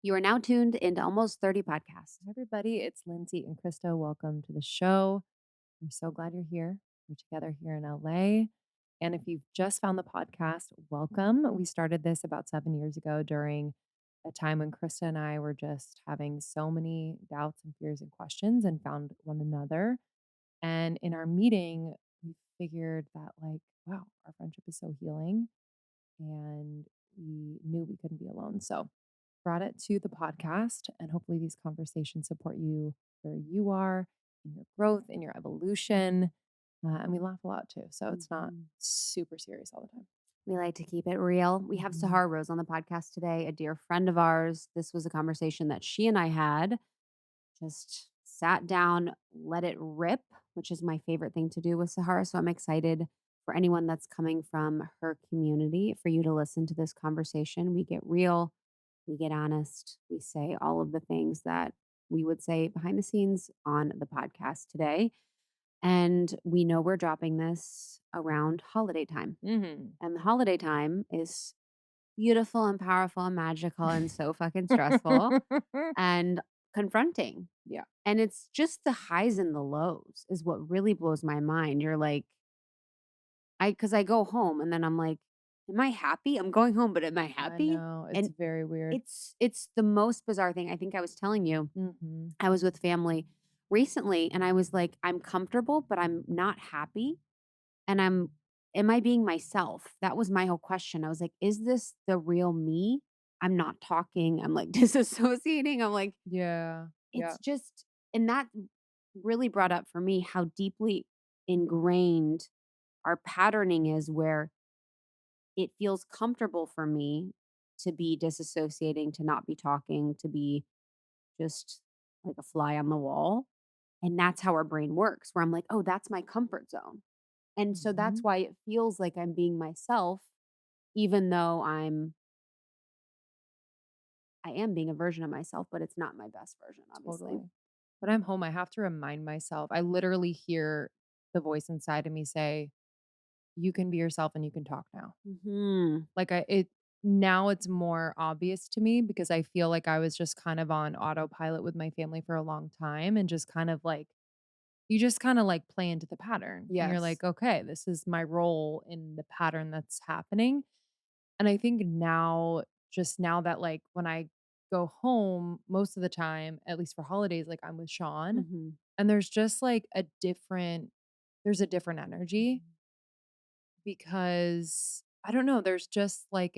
You are now tuned into Almost 30 Podcasts. Hi, everybody. It's Lindsay and Krista. Welcome to the show. We're so glad you're here. We're together here in LA. And if you've just found the podcast, welcome. We started this about 7 years ago during a time when Krista and I were just having so many doubts and fears and questions and found one another. And in our meeting, we figured that, like, wow, our friendship is so healing. And we knew we couldn't be alone. So brought it to the podcast, and hopefully these conversations support you where you are in your growth, in your evolution. And we laugh a lot too. So it's not Mhm. super serious all the time. We like to keep it real. We have Mhm. Sahara Rose on the podcast today, a dear friend of ours. This was a conversation that she and I had. Just sat down, let it rip, which is my favorite thing to do with Sahara. So I'm excited for anyone that's coming from her community for you to listen to this conversation. We get real, we get honest, we say all of the things that we would say behind the scenes on the podcast today. And we know we're dropping this around holiday time. Mhm. And the holiday time is beautiful and powerful and magical and so fucking stressful and confronting. Yeah. And it's just the highs and the lows is what really blows my mind. You're like, because I go home and then I'm like, am I happy? I'm going home, but am I I happy? know. It's And very weird. it's the most bizarre thing. I think I was telling you, Mhm. I was with family recently and I was like, I'm comfortable, but I'm not happy. And am I being myself? That was my whole question. I was like, is this the real me? I'm not talking. I'm like disassociating. I'm like, Yeah. Yeah. it's just, and that really brought up for me how deeply ingrained our patterning is where it feels comfortable for me to be disassociating, to not be talking, to be just like a fly on the wall. And that's how our brain works, where I'm like, oh, that's my comfort zone. And so that's Mhm. why it feels like I'm being myself, even though I am being a version of myself, but it's not my best version, obviously. Totally. When I'm home, I have to remind myself. I literally hear the voice inside of me say, you can be yourself and you can talk now. Hmm. Like, now it's more obvious to me because I feel like I was just kind of on autopilot with my family for a long time and just kind of like you just kinda, like, play into the pattern, and you're Yes. like, "Okay, this is my role in the pattern that's happening." And I think now just now that, like, when I go home, most of the time, at least for holidays, like, I'm with Sean, Hmm. and there's just, like, there's a different energy because I don't know, there's just like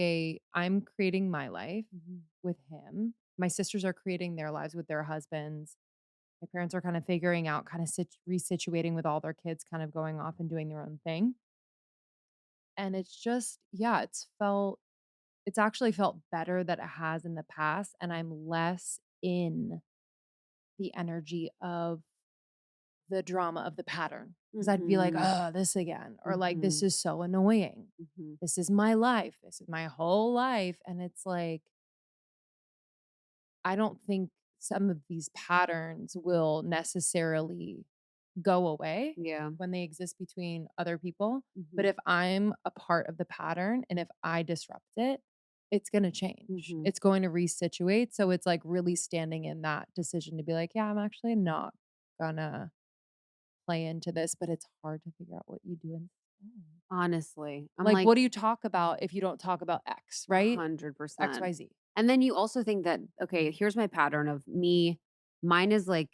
I'm creating my life Hmm. with him. My sisters are creating their lives with their husbands. My parents are kind of figuring out, kind of resituating with all their kids, kind of going off and doing their own thing. And it's just, yeah, it's actually felt better that it has in the past. And I'm less in the energy of the drama of the pattern because I'd be like, Hmm. oh, this again. Or like, this Hmm. is so annoying. Hmm. This is my life. This is my whole life. And it's like, I don't think some of these patterns will necessarily go away Yeah. when they exist between other people. But Hmm. if I'm a part of the pattern and if I disrupt it, it's going to change. Hmm. It's going to resituate. So it's like really standing in that decision to be like, yeah, I'm actually not gonna play into this, but it's hard to figure out what you do instead. Honestly, I'm Like, like what do you talk about if you don't talk about X, right? 100%. XYZ. And then you also think that, okay, here's my pattern of me. Mine is like,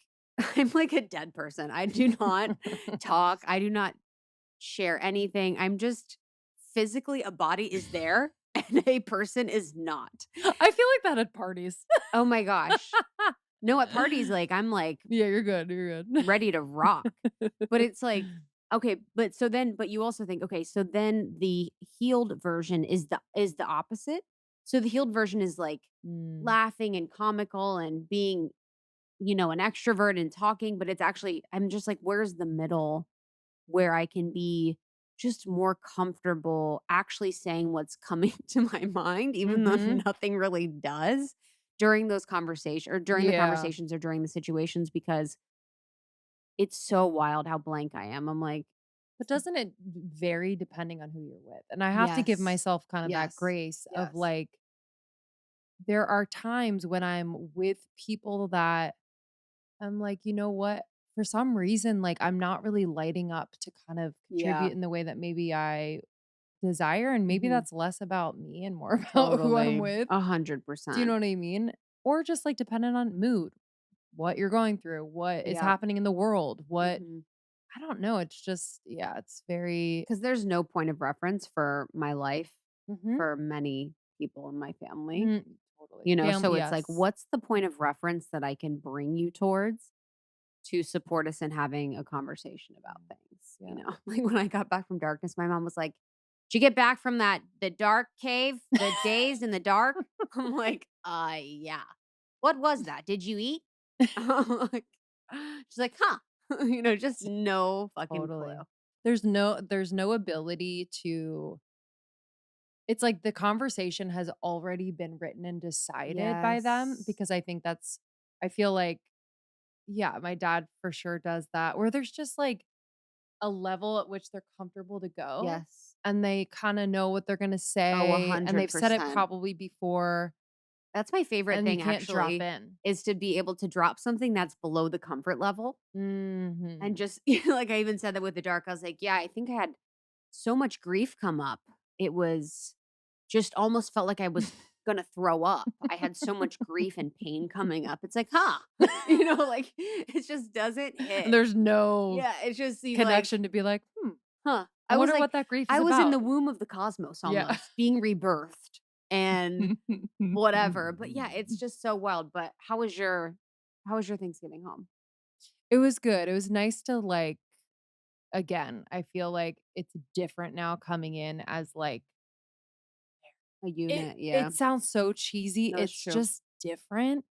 I'm like a dead person. I do not talk. I do not share anything. I'm just physically a body is there and a person is not. I feel like that at parties. Oh my gosh. No, at parties, like I'm like Yeah, you're good, you're good. ready to rock. But it's like, okay, but you also think, okay, so then the healed version is the opposite. So the healed version is like Mm, laughing and comical and being, an extrovert and talking, but it's actually I'm just like, where's the middle where I can be just more comfortable actually saying what's coming to my mind, even though mhm. nothing really does during those conversations or during the Yeah, conversations or during the situations because it's so wild how blank I am. I'm like, but doesn't it vary depending on who you're with? And I have to give yes, myself kind of that yes, grace of, yes. like, there are times when I'm with people that I'm like, "You know what? For some reason, like, I'm not really lighting up to kind of Yeah. contribute in the way that maybe I desire, and maybe Mhm. that's less about me and more about who I'm Totally. with." Do you know 100%. what I mean? Or just, like, dependent on mood, what you're going through, what is Yep. happening in the world, what Mhm. I don't know, it's just yeah, it's very 'Cause there's no point of reference for my life mhm. for many people in my family, Totally. so it's like, Yes. what's the point of reference that I can bring you towards to support us in having a conversation about Mm, things, yeah. Like, when I got back from darkness, my mom was like, "Did you get back from the dark cave, the days in the dark?" I'm like, yeah. What was that? Did you eat?" I'm like she's like, "Huh." Just no fucking clue. Totally. There's no ability to it's like the conversation has already been written and decided by them Yes. because I feel like yeah, my dad for sure does that where there's just like a level at which they're comfortable to go Yes. and they kind of know what they're going to Oh, say and they've said it 100%. probably before That's my favorite and you thing can't drop actually, in. is to be able to drop something that's below the comfort level and Mhm. just like I even said that with the dark, I was like, "Yeah, I think I had so much grief come up. It was just almost felt like I was gonna throw up. I had so much grief and pain coming up. It's like, huh, like it just doesn't And hit. there's no Yeah, it's just the like, connection to be like, huh. I I was wonder like, what that grief is I was in the about. womb of the cosmos Yeah. almost, being rebirthed and whatever. But yeah, it's just so wild. But how was your Thanksgiving home? It was good. It was nice to like again, I feel like it's different now coming in as like A it unit, yeah. it sounds so cheesy. No, it's It's true. just different.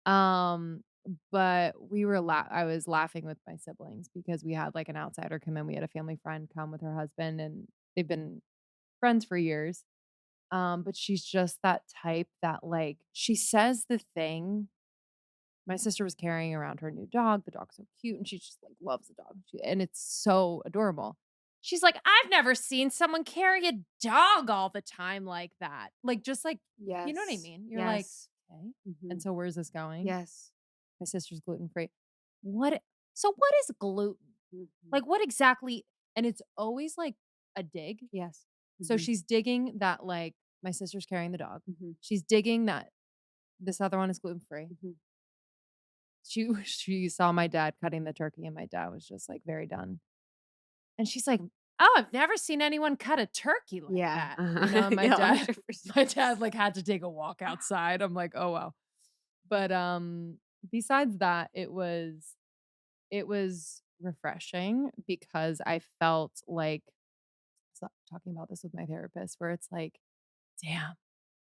Um, but I was laughing with my siblings because we had like an outsider come in. We had a family friend come with her husband and they've been friends for years. But she's just that type that like she says the thing. My sister was carrying around her new dog. The dog's so cute, and she just, like, loves the dog, and it's so adorable. She's like, "I've never seen someone carry a dog all the time like that." Like, just like you know what I Yes. mean? You're like, Yes. "Okay, and Mhm. so where's this going?" Yes. My sister's gluten-free. What so what is gluten? Mhm. Like, what exactly and it's always, like, a dig. Yes. So Mhm. she's digging that, like my sister's carrying the dog. Mhm. She's digging that this other one is gluten-free. Mhm. She saw my dad cutting the turkey, and my dad was just, like, very done. And she's like, "Oh, I've never seen anyone cut a turkey like Yeah. that." You know, Uh-huh. and my Yeah, dad 100%. my dad, like, had to take a walk outside. I'm like, "Oh, wow." But, besides that, it was refreshing because I felt like talking about this with my therapist where it's like, "Damn."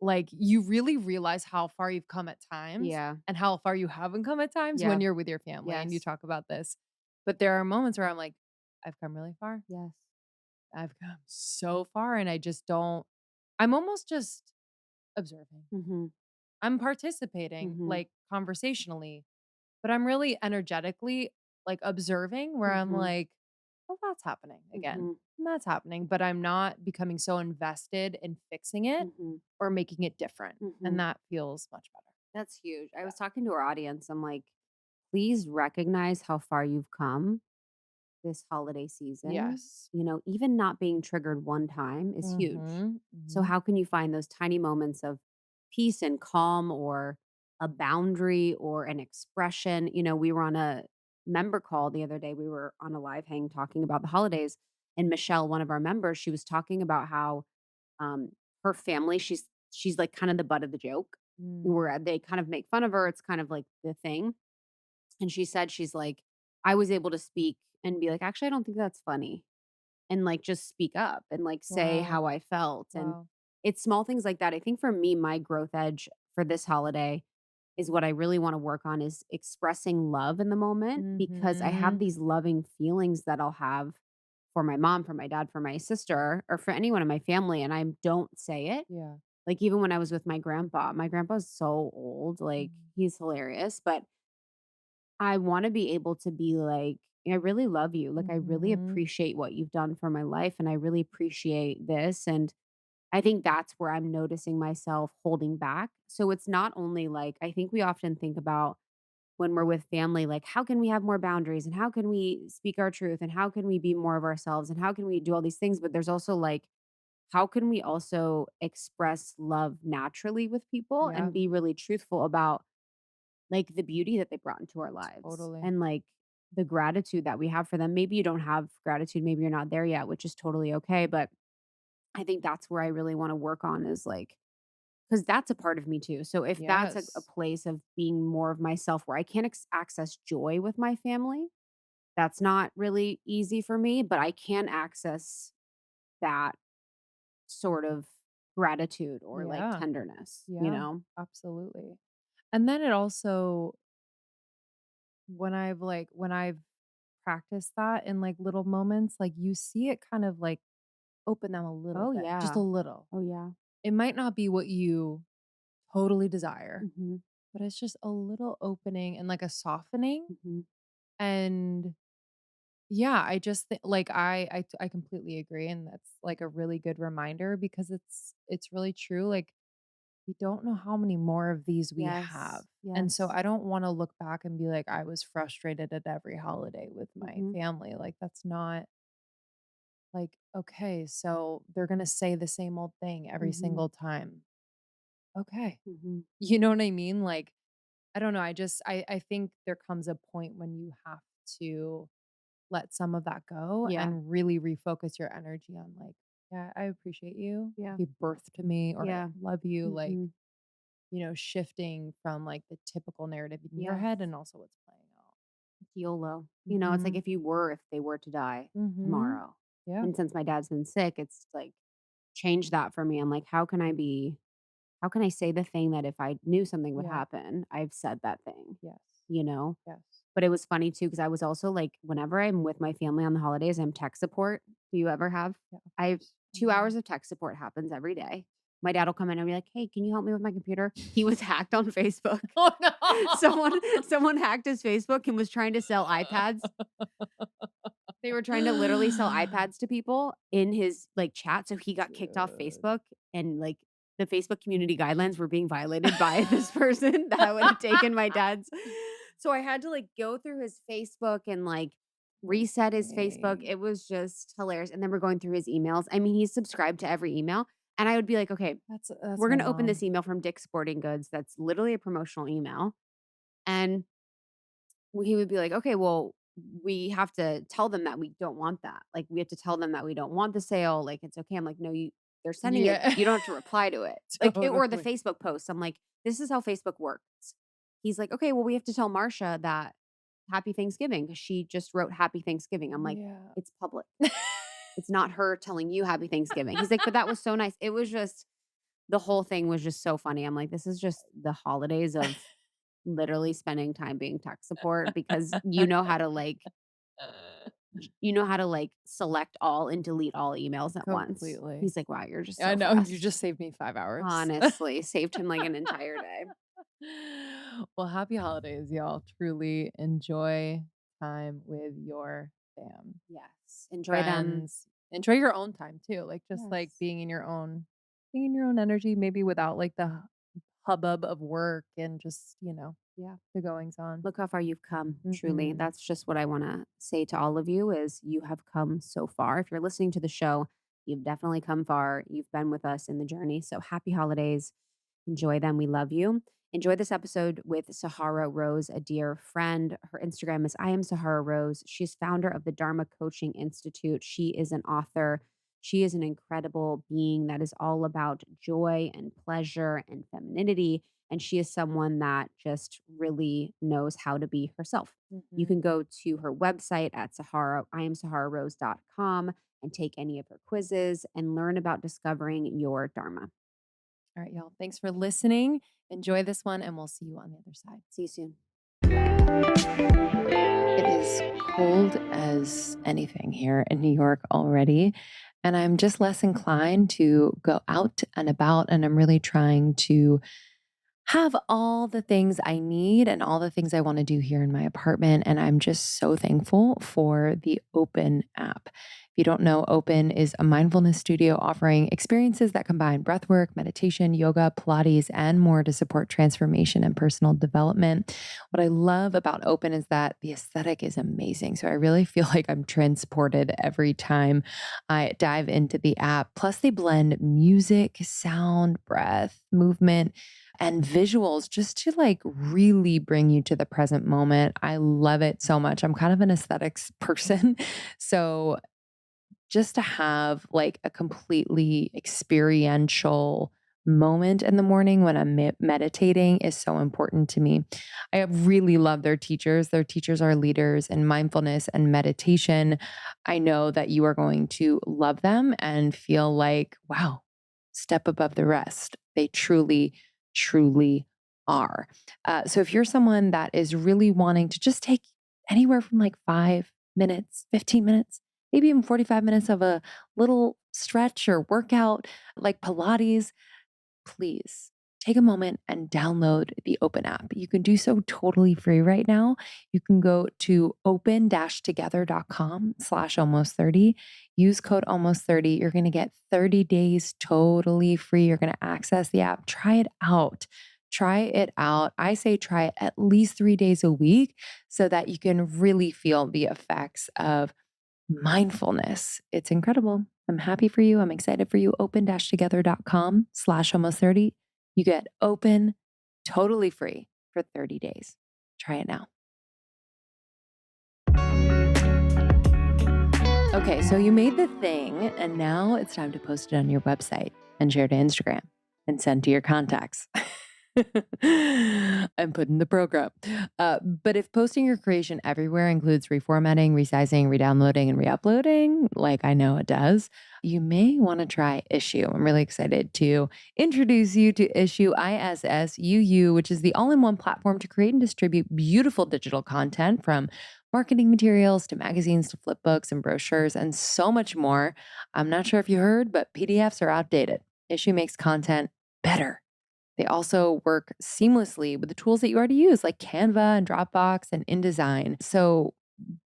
Like, you really realize how far you've come at times Yeah. and how far you haven't come at times when Yeah. you're with your family and you Yes. talk about this. But there are moments where I'm like, "I've come really far. Yes. I've come so far," and I just don't I'm almost just observing. Mhm. I'm participating, Mhm. like, conversationally, but I'm really energetically, like, observing where I'm Mhm. like, "Well, that's happening again, Mhm. and that's happening," but I'm not becoming so invested in fixing it Mhm. or making it different, and Mhm. that feels much better. That's huge. I Yeah. was talking to our audience. I'm like, please recognize how far you've come this holiday season. Yes. Even not being triggered one time is huge. Mhm, So, mhm. how can you find those tiny moments of peace and calm or a boundary or an expression? We were on a member call the other day. We were on a live hang talking about the holidays. And Michelle, one of our members, she was talking about how um, her family, she's like kind of the butt of the joke. Mm, Where they kind of make fun of her. It's kind of like the thing. And she said, she's like, I was able to speak and be like, actually, I don't think that's funny. And like just speak up and like say wow, how I felt. And wow. it's small things like that. I think for me, my growth edge for this holiday is what I really want to work on is expressing love in the moment because I have Mhm. these loving feelings that I'll have for my mom, for my dad, for my sister, or for anyone in my family. And I don't say it. Yeah. Like even when I was with my grandpa's so old, like Mm. he's hilarious, but I wanna be able to be like, "I really love you, like, I really Mhm. appreciate what you've done for my life, and I really appreciate this," and I think that's where I'm noticing myself holding back. So it's not only like I think we often think about when we're with family, like, how can we have more boundaries and how can we speak our truth and how can we be more of ourselves and how can we do all these things? But there's also like, how can we also express love naturally with people Yeah, and be really truthful about like the beauty that they brought into our lives totally. and like the gratitude that we have for them? Maybe you don't have gratitude, maybe you're not there yet, which is totally okay. But I think that's where I really want to work on is like, because that's a part of me too. So if that's a Yes. place of being more of myself where I can access joy with my family, that's not really easy for me, but I can access that sort of gratitude or like Yeah. tenderness, you Yeah. know? Absolutely. And then it also when I've practiced that in like little moments, like you see it kind of like open them a little Oh bit, just a yeah. little. Oh yeah. It might not be what you totally desire, Mhm. but it's just a little opening and like a softening. Mhm. And yeah, I just like I completely agree, and that's like a really good reminder because it's really true. Like we don't know how many more of these we have. Yes. And so Yes. I don't want to look back and be like I was frustrated at every holiday with my Mhm. family. Like that's not like okay, so they're going to say the same old thing every Mhm. single time. Okay. Mhm. You know what I mean? Like I don't know, I think there comes a point when you have to let some of that go Yeah. and really refocus your energy on like, yeah, I appreciate you. Yeah. You gave birth to me or I Yeah. love you. Like, Mhm. shifting from like the typical narrative in your Yes. head and also what's playing out. YOLO. You know, it's like Mhm. if they were to die Mhm. tomorrow. Yeah. And since my dad's been sick, it's like changed that for me. I'm like, how can I say the thing that if I knew something would Yeah. happen, I've said that thing, Yes. you know? Yes. But it was funny too, because I was also like, whenever I'm with my family on the holidays, I'm tech support. Do you ever have? Yeah, of I have course. Oh my 2 hours God. of tech support happens every day. My dad will come in and be like, "Hey, can you help me with my computer?" He was hacked on Facebook. Oh Someone no. someone hacked his Facebook and was trying to sell iPads. They were trying to literally sell iPads to people in his, like, chat, so he got kicked off Dude. Facebook, and, like, the Facebook community guidelines were being violated by this person that would have taken my dad's so I had to, like, go through his Facebook and, like, reset his Facebook. Dang. It was just hilarious, and then we're going through his emails. I mean, he's subscribed to every email, and I would be like, "Okay, That's we're my gonna open this mom. email from Dick's Sporting Goods that's literally a promotional email," and he would be like, "Okay, well, we have to tell them that we don't want that. Like, we have to tell them that we don't want the sale. Like, it's okay." I'm like, "No, they're sending it. Yeah. You don't have to reply to it." Like, or the Totally. Facebook posts. I'm like, "This is how Facebook works." He's like, "Okay, well, we have to tell Marsha that Happy Thanksgiving because she just wrote Happy Thanksgiving." I'm like, Yeah. "It's public. It's not her telling you Happy Thanksgiving." He's like, "But that was so nice." It was just the whole thing was just so funny. I'm like, "This is just the holidays of literally spending time being tech support because you know how to, like, select all and delete all emails at once." Completely. He's like, "Wow, you're just I so know, you fast." just saved me 5 hours. Honestly, saved him, like, an entire day. Well, happy holidays, y'all. Truly enjoy time with your Yes. Enjoy them. friends. Enjoy your own time too, like, just, like, Yes. being in your own energy, maybe without, like, the hubbub of work and just, Yeah. the goings on. Look how far you've come, truly. Mhm. That's just what I wanna say to all of you is you have come so far. If you're listening to the show, you've definitely come far. You've been with us in the journey, so happy holidays. Enjoy them. We love you. Enjoy this episode with Sahara Rose, a dear friend. Her Instagram is I am Sahara Rose. She's founder of the Dharma Coaching Institute. She is an author. She is an incredible being that is all about joy and pleasure and femininity. And she is someone that just really knows how to be herself. You Mhm. can go to her website at iamsahararose.com and take any of her quizzes and learn about discovering your Dharma. All right, y'all. Thanks for listening. Enjoy this one, and we'll see you on the other side. See you soon. It is cold as anything here in New York already, and I'm just less inclined to go out and about. And I'm really trying to have all the things I need and all the things I want to do here in my apartment. And I'm just so thankful for the Open app. If you don't know, Open is a mindfulness studio offering experiences that combine breathwork, meditation, yoga, Pilates, and more to support transformation and personal development. What I love about Open is that the aesthetic is amazing. So I really feel like I'm transported every time I dive into the app. Plus, they blend music, sound, breath, movement, and visuals just to like really bring you to the present moment. I love it so much. I'm kind of an aesthetics person. So just to have like a completely experiential moment in the morning when I'm meditating is so important to me. I really love their teachers. Their teachers are leaders in mindfulness and meditation. I know that you are going to love them and feel like, wow, step above the rest. They truly, truly are. So if you're someone that is really wanting to just take anywhere from like 5 minutes, 15 minutes, maybe even 45 minutes of a little stretch or workout like Pilates, please take a moment and download the Open app. You can do so totally free right now. You can go to open-together.com/almost 30. Use code almost 30. You're going to get 30 days totally free. You're going to access the app. Try it out. Try it out. I say try it at least 3 days a week so that you can really feel the effects of mindfulness. It's incredible. I'm happy for you. I'm excited for you. Open-together.com/almost 30. You get Open totally free for 30 days. Try it now. Okay, so you made the thing and now it's time to post it on your website and share to Instagram and send to your contacts. And put in the program. But if posting your creation everywhere includes reformatting, resizing, redownloading, and reuploading, like I know it does, you may want to try Issue. I'm really excited to introduce you to Issue, ISSUU, which is the all-in-one platform to create and distribute beautiful digital content from marketing materials to magazines to flip books and brochures and so much more. I'm not sure if you heard, but PDFs are outdated. Issue makes content better. They also work seamlessly with the tools that you already use, like Canva and Dropbox and InDesign. So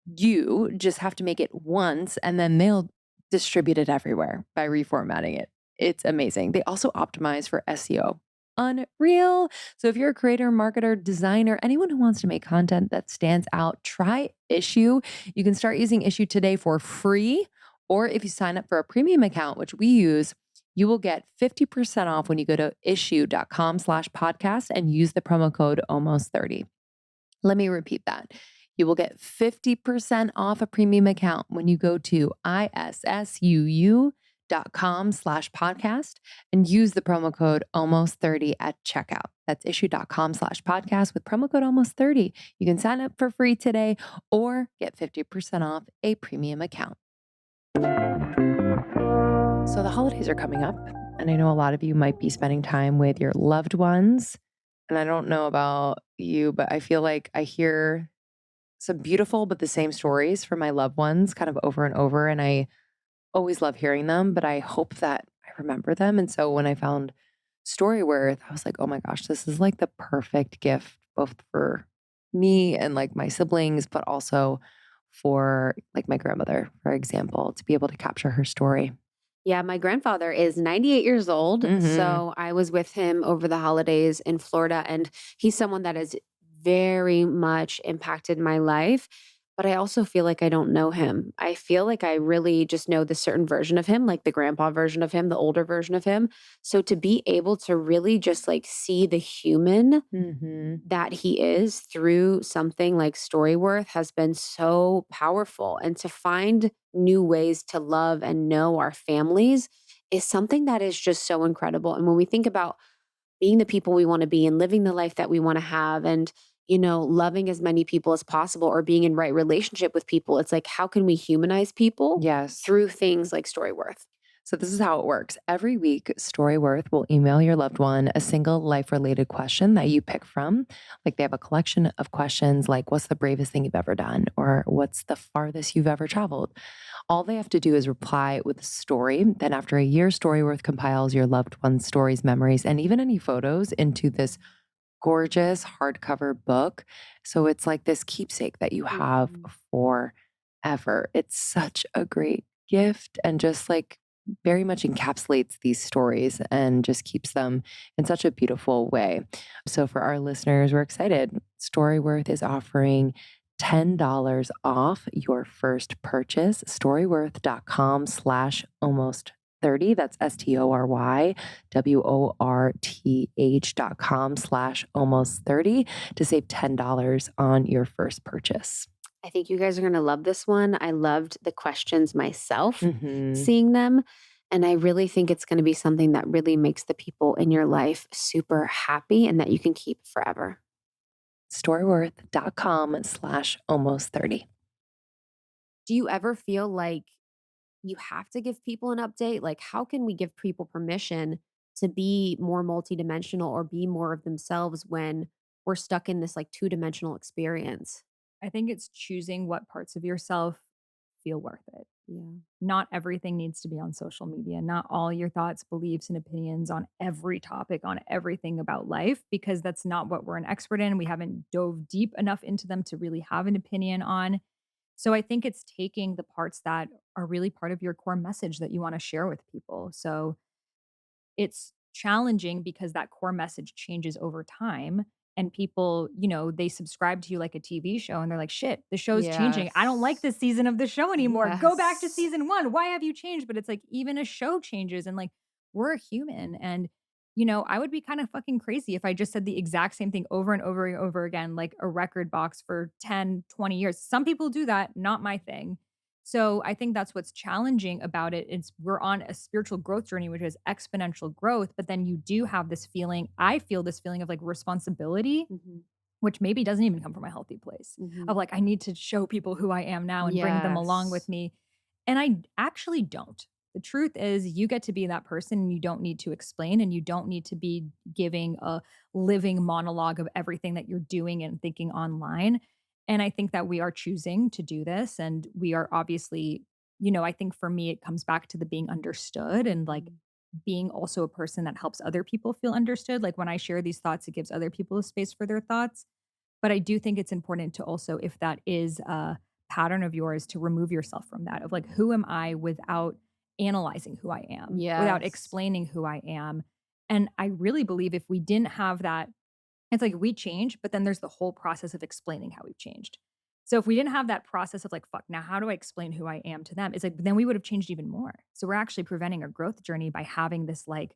you just have to make it once and then they'll distribute it everywhere by reformatting it. It's amazing. They also optimize for SEO. Unreal. So if you're a creator, marketer, designer, anyone who wants to make content that stands out, try Issue. You can start using Issue today for free. Or if you sign up for a premium account, which we use, you will get 50% off when you go to issue.com/podcast and use the promo code almost 30. Let me repeat that. You will get 50% off a premium account when you go to issuu.com/podcast and use the promo code almost 30 at checkout. That's issue.com/podcast with promo code almost 30. You can sign up for free today or get 50% off a premium account. So the holidays are coming up, and I know a lot of you might be spending time with your loved ones. And I don't know about you, but I feel like I hear some beautiful but the same stories from my loved ones kind of over and over. And I always love hearing them, but I hope that I remember them. And so when I found Storyworth, I was like, oh my gosh, this is like the perfect gift, both for me and like my siblings, but also for like my grandmother, for example, to be able to capture her story. Yeah, my grandfather is 98 years old. Hmm. So I was with him over the holidays in Florida, and he's someone that has very much impacted my life. But I also feel like I don't know him. I feel like I really just know the certain version of him, like the grandpa version of him, the older version of him. So to be able to really just like see the human Hmm. that he is through something like Storyworth has been so powerful. And to find new ways to love and know our families is something that is just so incredible. And when we think about being the people we want to be and living the life that we want to have and loving as many people as possible or being in right relationship with people, it's like how can we humanize people Yes. through things like Storyworth? So this is how it works. Every week, Storyworth will email your loved one a single life-related question that you pick from. Like they have a collection of questions like, what's the bravest thing you've ever done? Or what's the farthest you've ever traveled? All they have to do is reply with a story. Then after a year, Storyworth compiles your loved one's stories, memories, and even any photos into this gorgeous hardcover book. So it's like this keepsake that you have Mhm. forever. It's such a great gift and just like very much encapsulates these stories and just keeps them in such a beautiful way. So for our listeners, we're excited. Storyworth is offering $10 off your first purchase. Storyworth.com/almost 30. That's STORYWORTH.com/almost 30 to save $10 on your first purchase. I think you guys are going to love this one. I loved the questions myself, Hmm. seeing them. And I really think it's going to be something that really makes the people in your life super happy and that you can keep forever. Storyworth.com/almost 30. Do you ever feel like you have to give people an update? Like, how can we give people permission to be more multidimensional or be more of themselves when we're stuck in this like two-dimensional experience? I think it's choosing what parts of yourself feel worth it. Yeah. Not everything needs to be on social media. Not all your thoughts, beliefs, and opinions on every topic, on everything about life, because that's not what we're an expert in. We haven't dove deep enough into them to really have an opinion on. So I think it's taking the parts that are really part of your core message that you want to share with people. So it's challenging because that core message changes over time and people, they subscribe to you like a TV show and they're like, "Shit, the show's changing. I don't like Yes. this season of the show anymore. Go back to Yes. season 1. Why have you changed?" But it's like even a show changes and like we're a human and I would be kind of fucking crazy if I just said the exact same thing over and over and over again like a record box for 10, 20 years. Some people do that, not my thing. So I think that's what's challenging about it. It's we're on a spiritual growth journey, which is exponential growth, but then you do have this feeling. I feel this feeling of like responsibility, Mhm. which maybe doesn't even come from a healthy place Mhm. of like, I need to show people who I am now and bring them along with Yes. me. And I actually don't. The truth is, you get to be that person and you don't need to explain and you don't need to be giving a living monologue of everything that you're doing and thinking online. And I think that we are choosing to do this. And we are obviously, I think for me, it comes back to the being understood and like Mhm. being also a person that helps other people feel understood. Like when I share these thoughts, it gives other people a space for their thoughts. But I do think it's important to also, if that is a pattern of yours, to remove yourself from that of like, who am I without analyzing who I am, without Yes. explaining who I am. And I really believe if we didn't have that, it's like we change, but then there's the whole process of explaining how we've changed. So if we didn't have that process of like, fuck, now how do I explain who I am to them? It's like, then we would have changed even more. So we're actually preventing our growth journey by having this like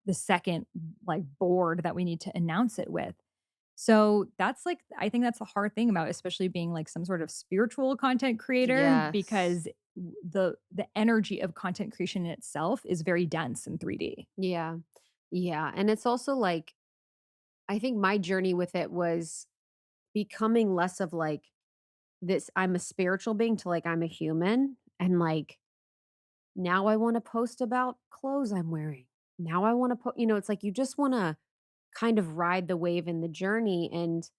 the second like board that we need to announce it with. So that's like I think that's the hard thing about especially being like some sort of spiritual content creator Yes. because the energy of content creation in itself is very dense in 3D. Yeah. Yeah. And it's also like, I think my journey with it was becoming less of like this I'm a spiritual being to like I'm a human. And like now I want to post about clothes I'm wearing. Now I want to put, it's like you just want to kind of ride the wave in the journey. And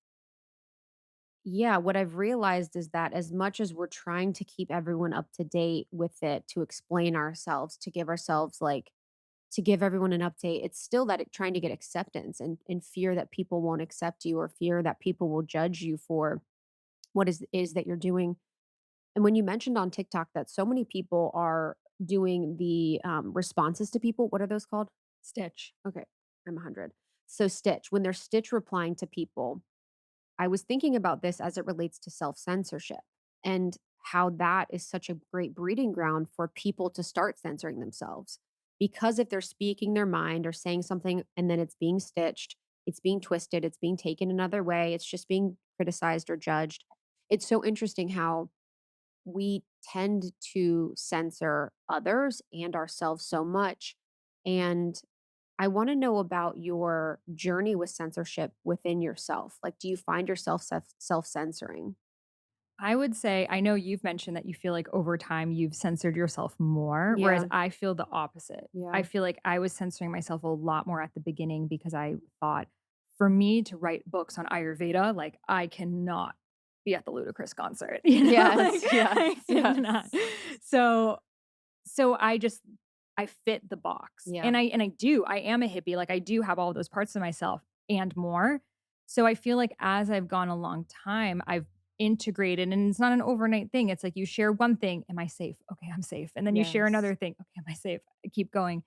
yeah, what I've realized is that as much as we're trying to keep everyone up to date with it, to explain ourselves, to give ourselves like, to give everyone an update, it's still that trying to get acceptance and fear that people won't accept you or fear that people will judge you for what is that you're doing. And when you mentioned on TikTok that so many people are doing the responses to people, what are those called? Stitch. Okay, I'm 100. So Stitch, when they're Stitch replying to people, I was thinking about this as it relates to self censorship and how that is such a great breeding ground for people to start censoring themselves. Because if they're speaking their mind or saying something and then it's being stitched, it's being twisted, it's being taken another way, it's just being criticized or judged. It's so interesting how we tend to censor others and ourselves so much. And I want to know about your journey with censorship within yourself. Like, do you find yourself self censoring? I would say I know you've mentioned that you feel like over time you've censored yourself more, whereas Yeah. I feel the opposite. I Yeah. feel like I was censoring myself a lot more at the beginning because I thought for me to write books on Ayurveda, like I cannot be at the Ludacris concert, like Yes. Yes. I cannot. Yes. So I just I fit the box. Yeah. And I am a hippie. Like I do have all those parts of myself and more. So I feel like as I've gone a long time, I've integrated, and it's not an overnight thing. It's like you share one thing, am I safe? Okay, I'm safe. And then you share Yes. another thing, okay, am I safe? I keep going.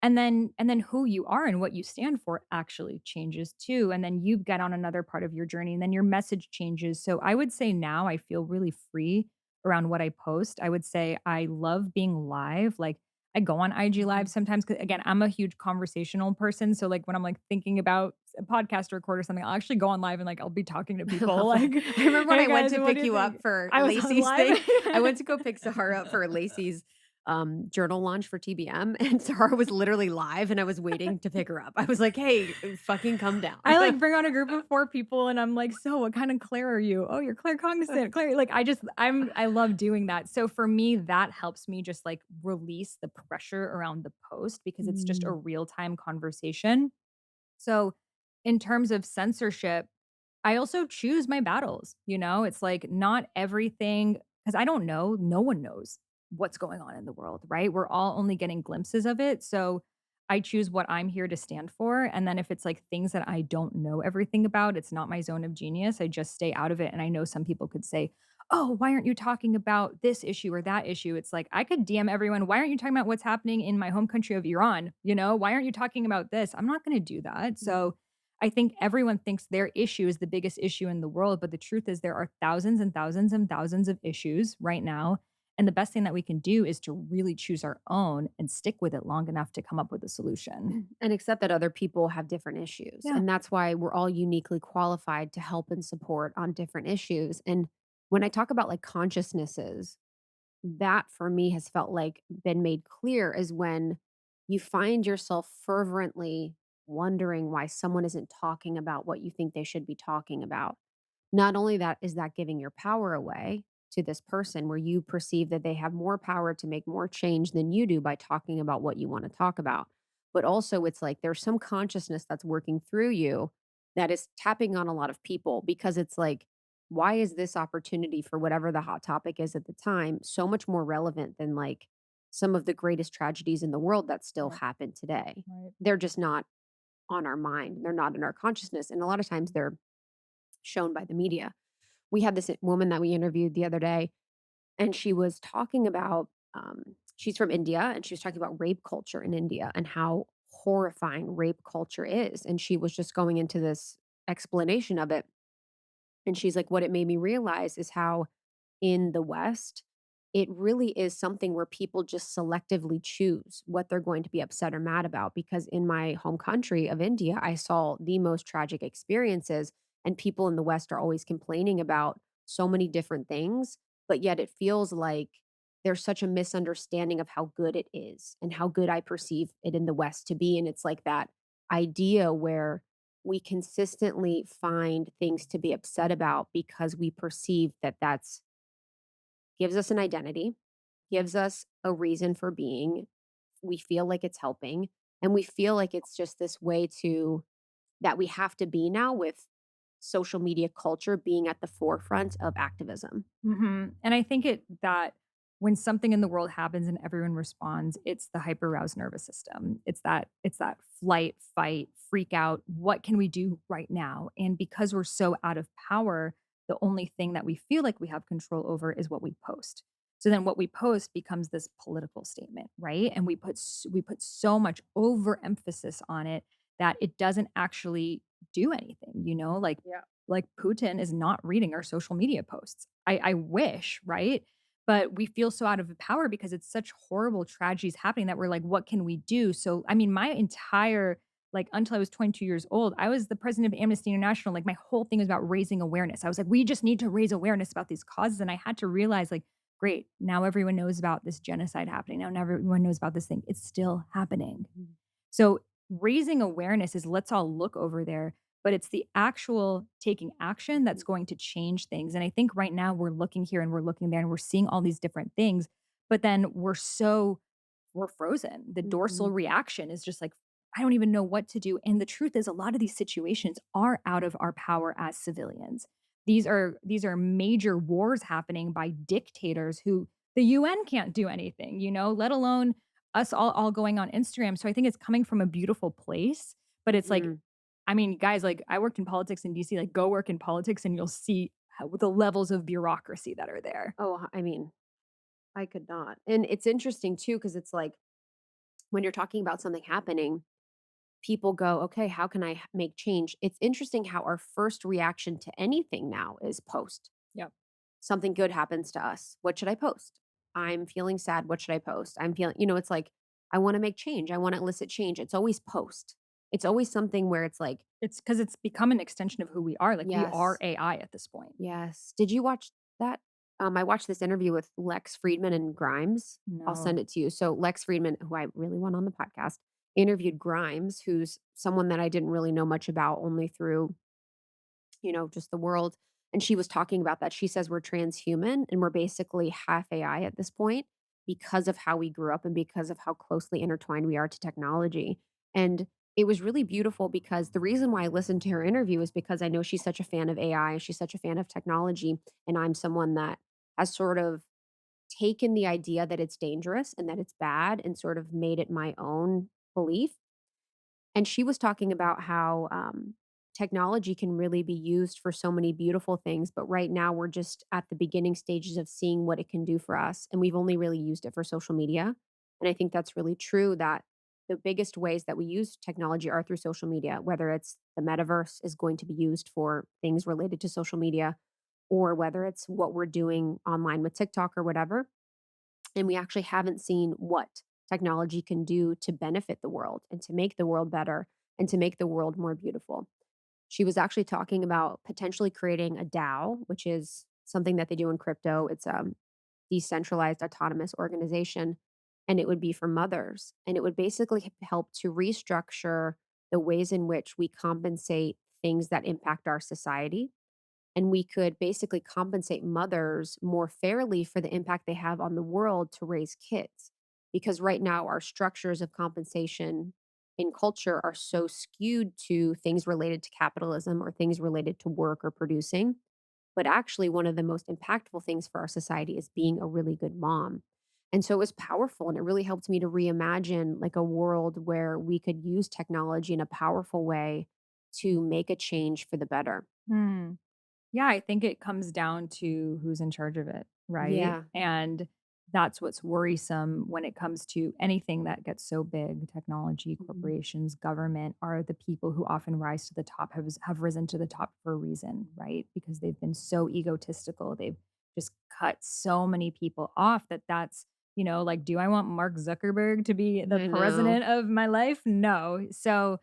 And then who you are and what you stand for actually changes too. And then you get on another part of your journey and then your message changes. So I would say now I feel really free around what I post. I would say I love being live. Like I go on IG live Mhm. sometimes, 'cause again, I'm a huge conversational person. So like when I'm like thinking about a podcast to record or something, I'll actually go on live and like I'll be talking to I people love that. like, I remember when "Hey I went guys, to what do pick you you up think?" for I was on Lacey's live. thing. I went to go pick Sahara up for Lacey's journal launch for TBM, and Sahara was literally live, and I was waiting to pick her up. I was like, "Hey, fucking come down." I, like, bring on a group of 4 people, and I'm like, "So what kind of Claire are you?" "Oh, you're Claire Cognizant, Claire," like, I love doing that. So for me, that helps me just, like, release the pressure around the post because it's just a Mm. real-time conversation. So in terms of censorship, I also choose my battles, you know? It's like not everything, because I don't know, no one knows what's going on in the world, right? We're all only getting glimpses of it. So I choose what I'm here to stand for. And then if it's like things that I don't know everything about, it's not my zone of genius. I just stay out of it. And I know some people could say, "Oh, why aren't you talking about this issue or that issue?" It's like I could DM everyone, "Why aren't you talking about what's happening in my home country of Iran? You know, why aren't you talking about this?" I'm not going to do that. Mm. So I think everyone thinks their issue is the biggest issue in the world, but the truth is there are thousands and thousands and thousands of issues right now. And the best thing that we can do is to really choose our own and stick with it long enough to come up with a solution. And accept that other people have different issues. Yeah. And that's why we're all uniquely qualified to help and support on different issues. And when I talk about like consciousnesses, that for me has felt like been made clear is when you find yourself fervently wondering why someone isn't talking about what you think they should be talking about. Not only that is that giving your power away to this person where you perceive that they have more power to make more change than you do by talking about what you want to talk about. But also it's like there's some consciousness that's working through you that is tapping on a lot of people because it's like why is this opportunity for whatever the hot topic is at the time so much more relevant than like some of the greatest tragedies in the world that still Right. happen today? Right. They're just not on our mind. They're not in our consciousness. And a lot of times they're shown by the media. We had this woman that we interviewed the other day, and she was talking about, she's from India, and she was talking about rape culture in India and how horrifying rape culture is. And she was just going into this explanation of it. And she's like, what it made me realize is how in the West, it really is something where people just selectively choose what they're going to be upset or mad about. Because in my home country of India, I saw the most tragic experiences, and people in the West are always complaining about so many different things. But yet it feels like there's such a misunderstanding of how good it is and how good I perceive it in the West to be. And it's like that idea where we consistently find things to be upset about because we perceive that that's gives us an identity, gives us a reason for being. We feel like it's helping, and we feel like it's just this way to that we have to be now with social media culture being at the forefront of activism. And I think that when something in the world happens and everyone responds, it's the hyper aroused nervous system. It's that flight, fight, freak out. What can we do right now? And because we're so out of power, the only thing that we feel like we have control over is what we post. So then what we post becomes this political statement, right? And we put so much overemphasis on it that it doesn't actually do anything, you know? Like Putin is not reading our social media posts. I wish, right? But we feel so out of power because it's such horrible tragedies happening that we're like, what can we do? So, I mean, my entire, like, until I was 22 years old, I was the president of Amnesty International. Like, my whole thing was about raising awareness. I was like, we just need to raise awareness about these causes. And I had to realize, like, great, now everyone knows about this genocide happening. Now everyone knows about this thing. It's still happening. Mhm. So raising awareness is let's all look over there, but it's the actual taking action that's going to change things. And I think right now we're looking here and we're looking there and we're seeing all these different things, but then we're frozen. The dorsal Mhm. reaction is just like, I don't even know what to do. And the truth is a lot of these situations are out of our power as civilians. These are major wars happening by dictators who the UN can't do anything, let alone us all going on Instagram. So I think it's coming from a beautiful place, but it's like Mm. I mean, guys, like I worked in politics in DC, like go work in politics and you'll see the levels of bureaucracy that are there. Oh, I mean, I could not. And it's interesting too, because it's like when you're talking about something happening, people go, okay, how can I make change? It's interesting how our first reaction to anything now is post. Yep. Something good happens to us. What should I post? I'm feeling sad. What should I post? I'm feeling, it's like, I want to make change. I want to elicit change. It's always post. It's always something where it's like, It's because it's become an extension of who we are. Like we are yes, AI at this point. yes. Did you watch that? I watched this interview with Lex Friedman and Grimes. I'll send No. it to you. So Lex Friedman, who I really want on the podcast, interviewed Grimes, who's someone that I didn't really know much about, only through just the world. And she was talking about that. She says we're transhuman and we're basically half AI at this point because of how we grew up and because of how closely intertwined we are to technology. And it was really beautiful because the reason why I listened to her interview is because I know she's such a fan of AI, she's such a fan of technology. And I'm someone that has sort of taken the idea that it's dangerous and that it's bad and sort of made it my own belief. And she was talking about how, technology can really be used for so many beautiful things, but right now we're just at the beginning stages of seeing what it can do for us, and we've only really used it for social media, and I think that's really true that the biggest ways that we use technology are through social media, whether it's the metaverse is going to be used for things related to social media, or whether it's what we're doing online with TikTok or whatever, and we actually haven't seen what technology can do to benefit the world and to make the world better and to make the world more beautiful. She was actually talking about potentially creating a DAO, which is something that they do in crypto. It's a decentralized autonomous organization, and it would be for mothers. And it would basically help to restructure the ways in which we compensate things that impact our society, and we could basically compensate mothers more fairly for the impact they have on the world to raise kids. Because right now, our structures of compensation in culture are so skewed to things related to capitalism or things related to work or producing. But actually, one of the most impactful things for our society is being a really good mom. And so it was powerful, and it really helped me to reimagine like a world where we could use technology in a powerful way to make a change for the better. Hmm. Yeah, I think it comes down to who's in charge of it, right? Yeah. And that's what's worrisome when it comes to anything that gets so big. Technology, Mhm. corporations, government are the people who often rise to the top, have risen to the top for a reason, right? Because they've been so egotistical. They've just cut so many people off that's, like, do I want Mark Zuckerberg to be the I know. president of my life? No. So,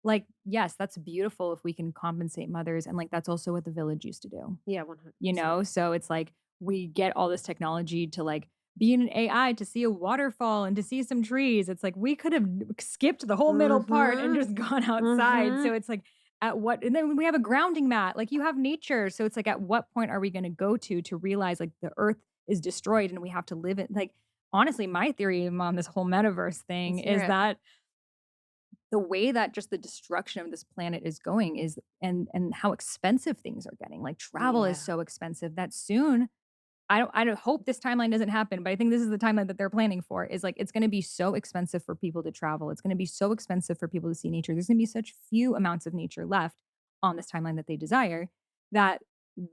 like, yes, that's beautiful if we can compensate mothers, and, like, that's also what The Village used to do, Yeah, you 100%. know? So it's like we get all this technology to, like, be in an AI to see a waterfall and to see some trees. It's like we could have skipped the whole middle part and Mhm. just gone outside. So Mhm. it's like at what and then we have a grounding mat, like, you have nature. So it's like at what point are we gonna go to realize, like, the earth is destroyed and we have to live it like, honestly, my theory on this whole metaverse thing Let's hear is it. that the way that just the destruction of this planet is going is and how expensive things are getting. Like travel is Yeah. so expensive that soon I don't hope this timeline doesn't happen, but I think this is the timeline that they're planning for is like it's going to be so expensive for people to travel. It's going to be so expensive for people to see nature. There's going to be such few amounts of nature left on this timeline that they desire that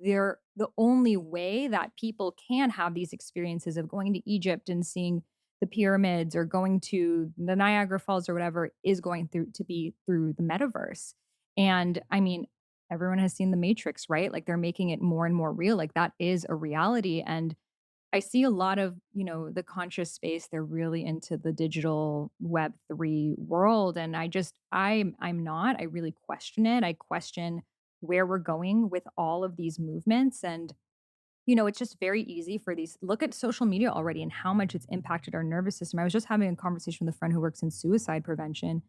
they're the only way that people can have these experiences of going to Egypt and seeing the pyramids or going to the Niagara Falls or whatever is going through to be through the metaverse. And I mean, everyone has seen The Matrix, right? Like they're making it more and more real. Like that is a reality. And I see a lot of, the conscious space, they're really into the digital web 3 world. And I'm not. I really question it. I question where we're going with all of these movements. And it's just very easy for these look at social media already and how much it's impacted our nervous system. I was just having a conversation with a friend who works in suicide prevention.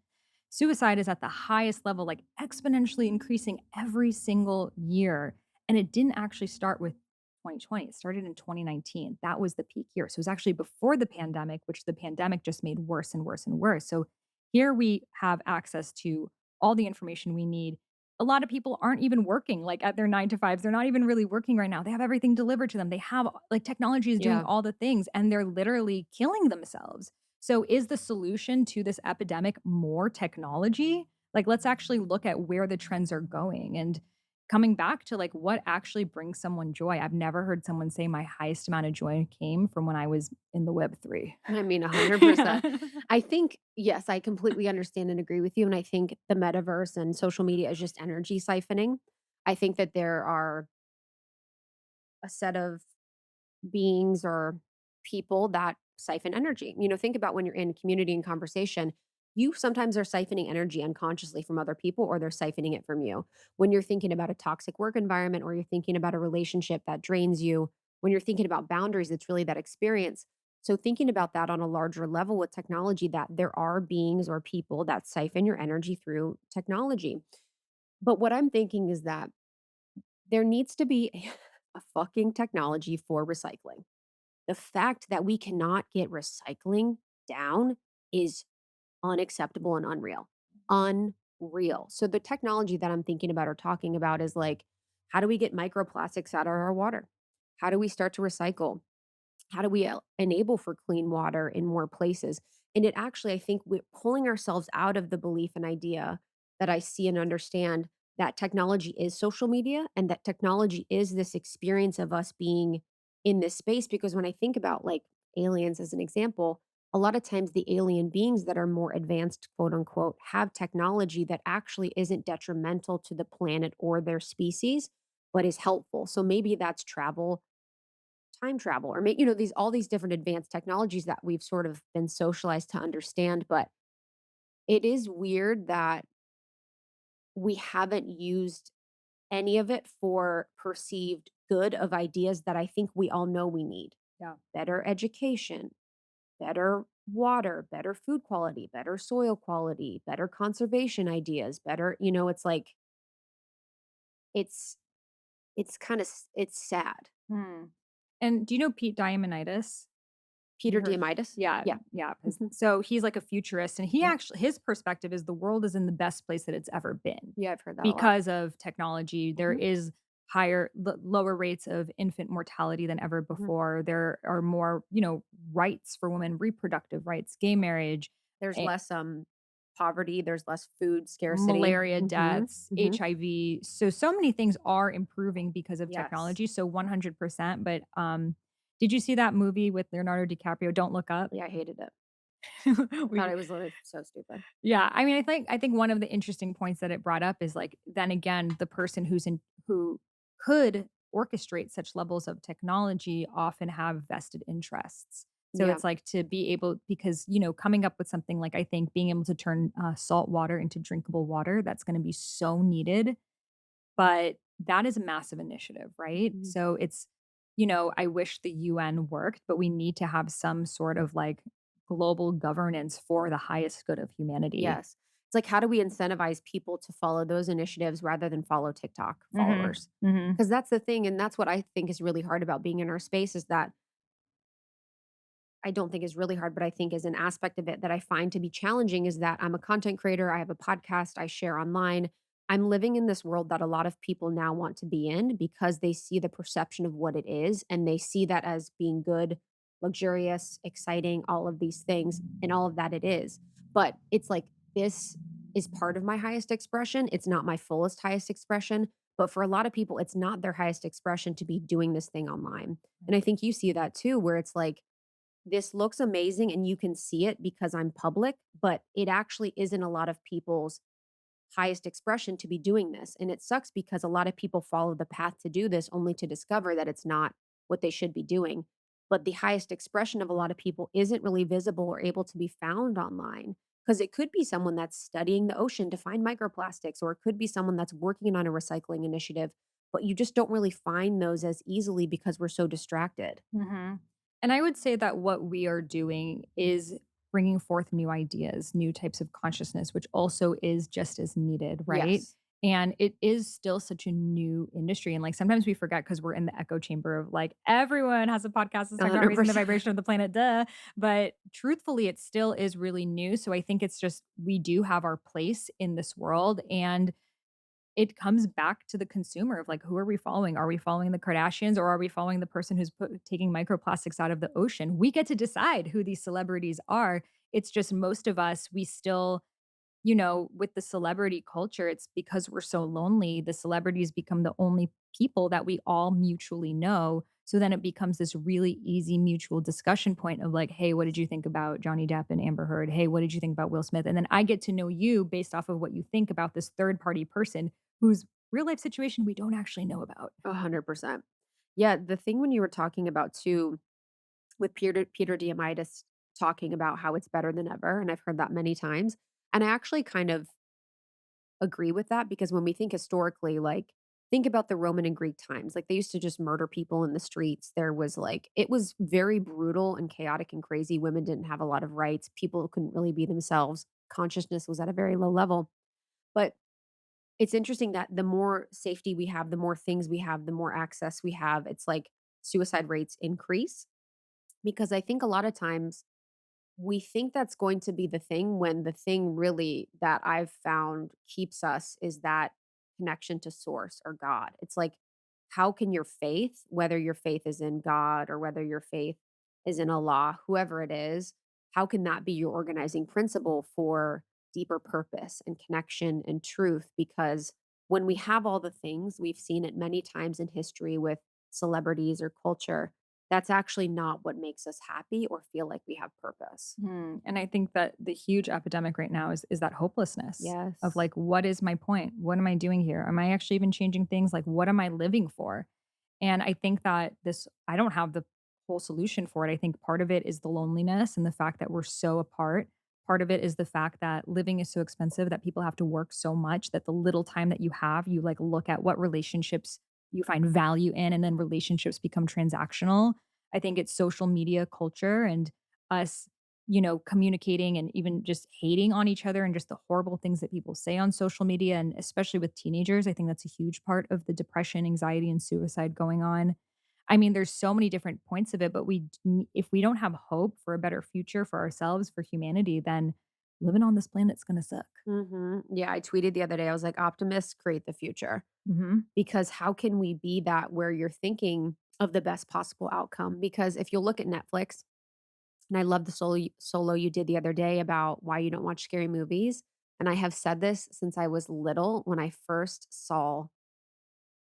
Suicide is at the highest level, like exponentially increasing every single year. And it didn't actually start with 2020. It started in 2019. That was the peak year. So it was actually before the pandemic, which the pandemic just made worse and worse and worse. So here we have access to all the information we need. A lot of people aren't even working like at their 9 to 5s. They're not even really working right now. They have everything delivered to them. They have like technology is doing Yeah. all the things and they're literally killing themselves. So is the solution to this epidemic more technology? Like, let's actually look at where the trends are going and coming back to like what actually brings someone joy. I've never heard someone say my highest amount of joy came from when I was in the web 3. I mean, Yeah. 100%. I think, yes, I completely understand and agree with you. And I think the metaverse and social media is just energy siphoning. I think that there are a set of beings or people that siphon energy. Think about when you're in community and conversation, you sometimes are siphoning energy unconsciously from other people or they're siphoning it from you. When you're thinking about a toxic work environment or you're thinking about a relationship that drains you, when you're thinking about boundaries, it's really that experience. So, thinking about that on a larger level with technology, that there are beings or people that siphon your energy through technology. But what I'm thinking is that there needs to be a fucking technology for recycling. The fact that we cannot get recycling down is unacceptable and unreal. Unreal. So the technology that I'm thinking about or talking about is like, how do we get microplastics out of our water? How do we start to recycle? How do we enable for clean water in more places? And it actually, I think we're pulling ourselves out of the belief and idea that I see and understand that technology is social media and that technology is this experience of us being in this space. Because when I think about like aliens as an example, a lot of times the alien beings that are more advanced, quote unquote, have technology that actually isn't detrimental to the planet or their species, but is helpful. So maybe that's travel, time travel, or these all these different advanced technologies that we've sort of been socialized to understand. But it is weird that we haven't used any of it for perceived good of ideas that I think we all know we need. Yeah. Better education, better water, better food quality, better soil quality, better conservation ideas, better, it's like it's kind of it's sad. Hmm. And do you know Pete Diamonitis? You Peter heard Diamandis? Yeah, Yeah. yeah, 'cause Mhm. so he's like a futurist, and he Yeah. actually his perspective is the world is in the best place that it's ever been Yeah, I've heard that a lot. because of technology. There Mhm. is lower rates of infant mortality than ever Mhm. before. There are more, rights for women, reproductive rights, gay marriage, There's eh, less, poverty, there's less food scarcity. malaria Mhm, deaths, mhm. HIV. So many things are improving because of Yes. technology, so 100%, but, did you see that movie with Leonardo DiCaprio, Don't Look Up? Yeah, I hated it. I thought We it was literally so stupid. Yeah, I mean, I think one of the interesting points that it brought up is, like, then again, the person who could orchestrate such levels of technology often have vested interests. So Yeah. it's like to be able because, coming up with something like, I think being able to turn, salt water into drinkable water, that's gonna be so needed, but that is a massive initiative, right? Mhm. So it's, I wish the UN worked, but we need to have some sort of, like, global governance for the highest good of humanity. Yes. It's like, how do we incentivize people to follow those initiatives rather than follow TikTok Mhm, followers? mhm. Because that's the thing, and that's what I think is really hard about being in our space is that I don't think is really hard, but I think is an aspect of it that I find to be challenging is that I'm a content creator, I have a podcast, I share online. I'm living in this world that a lot of people now want to be in because they see the perception of what it is and they see that as being good, luxurious, exciting, all of these things, and all of that it is. But it's like this is part of my highest expression. It's not my fullest highest expression, but for a lot of people, it's not their highest expression to be doing this thing online. And I think you see that too, where it's like, this looks amazing and you can see it because I'm public, but it actually isn't a lot of people's highest expression to be doing this. And it sucks because a lot of people follow the path to do this only to discover that it's not what they should be doing. But the highest expression of a lot of people isn't really visible or able to be found online because it could be someone that's studying the ocean to find microplastics, or it could be someone that's working on a recycling initiative. But you just don't really find those as easily because we're so distracted. Mhm. And I would say that what we are doing is bringing forth new ideas, new types of consciousness, which also is just as needed, right? Yes, And it is still such a new industry. And like sometimes we forget because we're in the echo chamber of like everyone has a podcast that's talking about raising the 100%. vibration of the planet, duh. But truthfully, it still is really new. So I think it's just we do have our place in this world. And it comes back to the consumer of like, who are we following? Are we following the Kardashians or are we following the person who's taking microplastics out of the ocean? We get to decide who these celebrities are. It's just most of us, we still, with the celebrity culture, it's because we're so lonely, the celebrities become the only people that we all mutually know. So then it becomes this really easy mutual discussion point of like, hey, what did you think about Johnny Depp and Amber Heard? Hey, what did you think about Will Smith? And then I get to know you based off of what you think about this third party person whose real life situation we don't actually know about. 100%. Yeah, the thing when you were talking about too, with Peter Diamandis talking about how it's better than ever, and I've heard that many times, and I actually kind of agree with that because when we think historically, like, think about the Roman and Greek times, like, they used to just murder people in the streets. There was, like it was very brutal and chaotic and crazy. Women didn't have a lot of rights. People couldn't really be themselves. Consciousness was at a very low level. But it's interesting that the more safety we have, the more things we have, the more access we have, it's like suicide rates increase because I think a lot of times we think that's going to be the thing when the thing really that I've found keeps us is that connection to source or God. It's like, how can your faith, whether your faith is in God or whether your faith is in Allah, whoever it is, how can that be your organizing principle for deeper purpose and connection and truth? Because when we have all the things, we've seen it many times in history with celebrities or culture, that's actually not what makes us happy or feel like we have purpose. And I think that the huge epidemic right now is that hopelessness of Yes. like, what is my point? What am I doing here? Am I actually even changing things? Like, what am I living for? And I think that I don't have the whole solution for it. I think part of it is the loneliness and the fact that we're so apart. Part of it is the fact that living is so expensive that people have to work so much that the little time that you have, you like look at what relationships you find value in, and then relationships become transactional. I think it's social media culture and us, communicating and even just hating on each other and just the horrible things that people say on social media. And especially with teenagers, I think that's a huge part of the depression, anxiety, and suicide going on. I mean, there's so many different points of it, but if we don't have hope for a better future for ourselves, for humanity, then living on this planet's going to suck. Yeah, I tweeted the other day. I was like, optimists create the future. Hmm. Because how can we be that where you're thinking of the best possible outcome? Because if you look at Netflix, and I love the solo you did the other day about why you don't watch scary movies. And I have said this since I was little when I first saw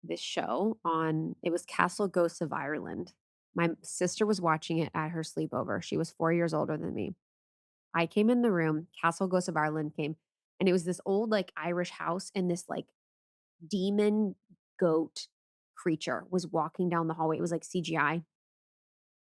this show on it was Castle Ghosts of Ireland. My sister was watching it at her sleepover. She was 4 years older than me. I came in the room, Castle Ghosts of Ireland came, and it was this old, like, Irish house, and this, like, demon goat creature was walking down the hallway. It was like CGI.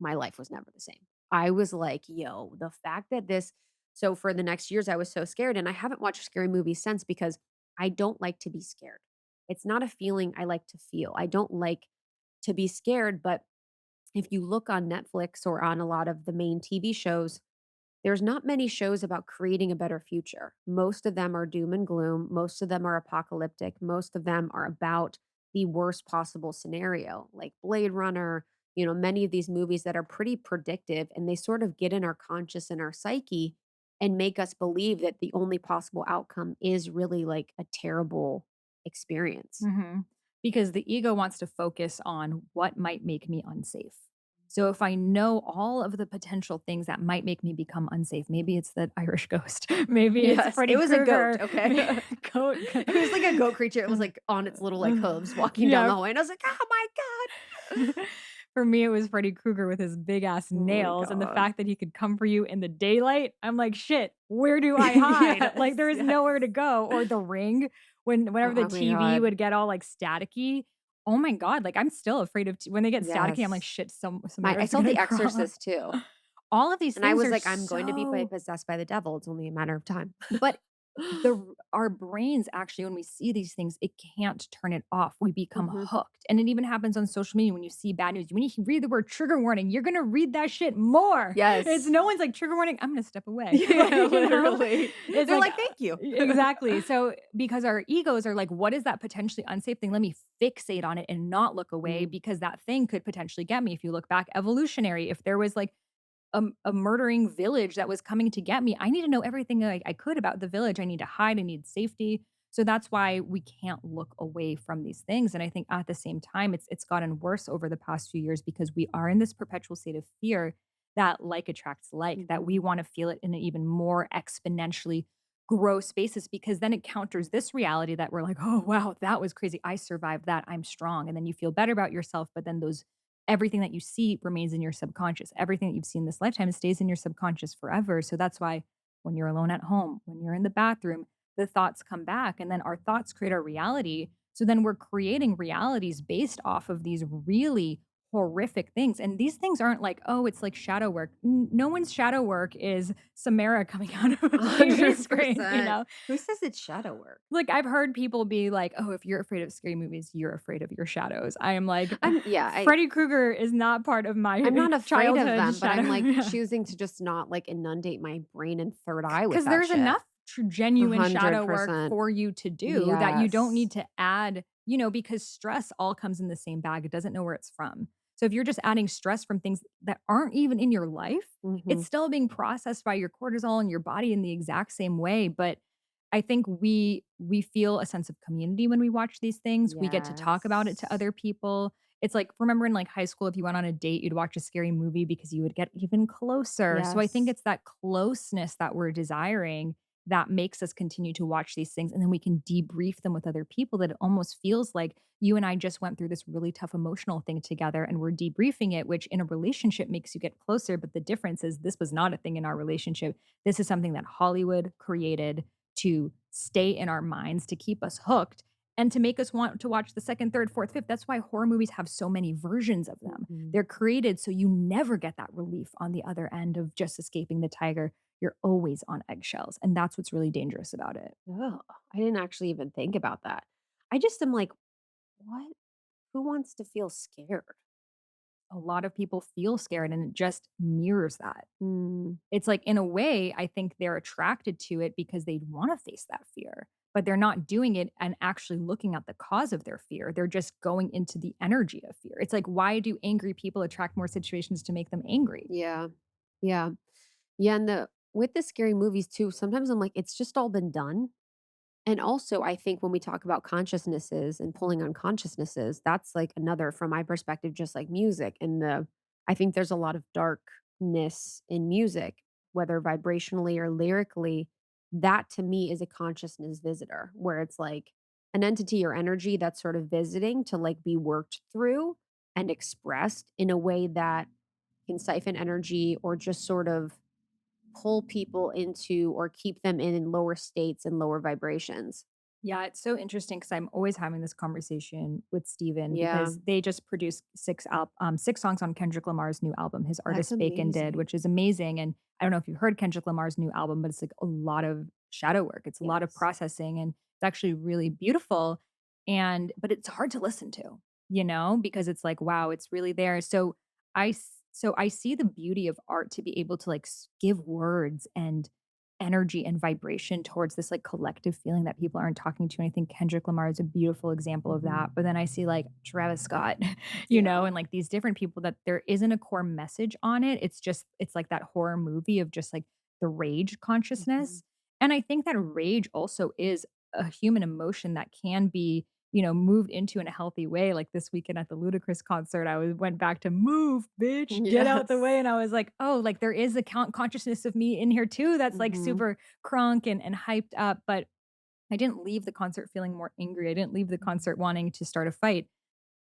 My life was never the same. I was like, "Yo, the fact that this" so for the next years, I was so scared, and I haven't watched scary movies since because I don't like to be scared. It's not a feeling I like to feel. I don't like to be scared, but if you look on Netflix or on a lot of the main TV shows, there's not many shows about creating a better future. Most of them are doom and gloom. Most of them are apocalyptic. Most of them are about the worst possible scenario, like Blade Runner, many of these movies that are pretty predictive and they sort of get in our conscious and our psyche and make us believe that the only possible outcome is really like a terrible experience. Mhm. Because the ego wants to focus on what might make me unsafe. So if I know all of the potential things that might make me become unsafe, maybe it's that Irish ghost, maybe it's Yes, it Freddy was a goat, Krueger, okay? goat. It was like a goat creature. It was, like, on its little, like, hooves walking down the Yeah. hallway, and I was like, "Oh my god." For me, it was Freddy Krueger with his big ass Oh my nails and the god. fact that he could come for you in the daylight. I'm like, shit, where do I hide? Like, Yes, there is yes. nowhere to go. Or the ring, whenever the Oh my TV god. would get all like staticky. Oh my God. Like, I'm still afraid of when they get statiky. I'm like, Yes. shit, some I air's saw gonna The crawl. Exorcist too, All of these and I things was are like, "I'm going to be so possessed by the devil, it's only a matter of time." but our brains actually, when we see these things, it can't turn it off. We become Mhm. hooked. And it even happens on social media when you see bad news. When you read the word trigger warning, you're gonna read that shit more. It's Yes. no one's like trigger warning, I'm gonna step away. Yeah, Like, literally. it's They're like like, "Thank you." exactly. So because our egos are like, what is that potentially unsafe thing? Let me fixate on it and not look away Mm. because that thing could potentially get me. If you look back evolutionary, if there was like a murdering village that was coming to get me. I need to know everything I could about the village. I need to hide. I need safety. So that's why we can't look away from these things. And I think at the same time, it's gotten worse over the past few years because we are in this perpetual state of fear that like attracts like, that we Mhm. want to feel it in an even more exponentially grow spaces because then it counters this reality that we're like, "Oh, wow, that was crazy. I survived that. I'm strong." And then you feel better about yourself, but then those everything that you see remains in your subconscious. Everything that you've seen this lifetime stays in your subconscious forever. So that's why when you're alone at home, when you're in the bathroom, the thoughts come back and then our thoughts create our reality. So then we're creating realities based off of these really horrific things. And these things aren't like, oh, it's like shadow work. No one's shadow work is Samara coming out of a TV screen, you 100%. know? Who says it's shadow work? Like I've heard people be like, oh, if you're afraid of scary movies, you're afraid of your shadows. I am like, Yeah, Freddy Krueger is not part of I'm my not afraid of childhood them, but I'm, shadow. like, Yeah. choosing to just not, like, inundate my brain and third eye with 'Cause that there's shit. enough genuine shadow work 100%. for you to do that you don't Yes. need to add, because stress all comes in the same bag. It doesn't know where it's from. So if you're just adding stress from things that aren't even in your life, it's Mhm. still being processed by your cortisol in your body in the exact same way. But I think we feel a sense of community when we watch these things. We get to talk about it to Yes. other people. It's like, remember in like high school, if you went on a date, you'd watch a scary movie because you would get even closer. So I think Yes. it's that closeness that we're desiring that makes us continue to watch these things. And then we can debrief them with other people that it almost feels like you and I just went through this really tough emotional thing together and we're debriefing it, which in a relationship makes you get closer. But the difference is this was not a thing in our relationship. This is something that Hollywood created to stay in our minds, to keep us hooked and to make us want to watch the second, third, fourth, fifth. That's why horror movies have so many versions of them. Mhm. They're created so you never get that relief on the other end of just escaping the tiger. You're always on eggshells. And that's what's really dangerous about it. Ugh, I didn't actually even think about that. I just am like, "What? Who wants to feel scared?" A lot of people feel scared and it just mirrors that. Mm, It's like, in a way, I think they're attracted to it because they want to face that fear, but they're not doing it and actually looking at the cause of their fear. They're just going into the energy of fear. It's like, why do angry people attract more situations to make them angry? yeah. Yeah. Yeah, and the with the scary movies too, sometimes I'm like, it's just all been done. And also, I think when we talk about consciousnesses and pulling on consciousnesses, that's like another, from my perspective, just like music. And I think there's a lot of darkness in music, whether vibrationally or lyrically. That to me is a consciousness visitor, where it's like an entity or energy that's sort of visiting to like be worked through and expressed in a way that can siphon energy or just sort of pull people into or keep them in lower states and lower vibrations. Yeah, it's so interesting because I'm always having this conversation with Steven Yeah, because they just produced 6 songs on Kendrick Lamar's new album, his that's artist Bacon did, amazing. which is amazing. And I don't know if you heard Kendrick Lamar's new album, but it's like a lot of shadow work. It's a lot of Yes. processing and it's actually really beautiful. But it's hard to listen to, because it's like, wow, it's really there. So I see the beauty of art to be able to like give words and energy and vibration towards this like collective feeling that people aren't talking to. And I think Kendrick Lamar is a beautiful example of Mhm. that. But then I see like Travis Scott, Yeah. and like these different people that there isn't a core message on it. It's like that horror movie of just like the rage Mhm. consciousness. And I think that rage also is a human emotion that can be moved into in a healthy way. Like this weekend at the Ludacris concert, went back to move, bitch, get out the way. Yes. And I was like, oh, like there is a consciousness of me in here too that's like Mhm. super crunk and hyped up. But I didn't leave the concert feeling more angry. I didn't leave the concert wanting to start a fight.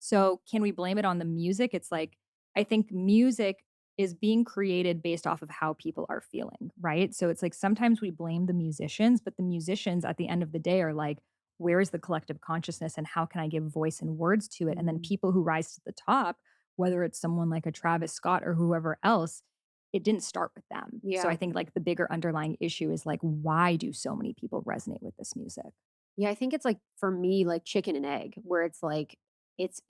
So, can we blame it on the music? It's like, I think music is being created based off of how people are feeling, right? So, it's like sometimes we blame the musicians, but the musicians at the end of the day are like, where is the collective consciousness and how can I give voice and words to it? And then Mhm. people who rise to the top, whether it's someone like a Travis Scott or whoever else, it didn't start with them. So, I Yeah. think like the bigger underlying issue is like, why do so many people resonate with this music? Yeah, I think it's like for me, like chicken and egg, where it's like it's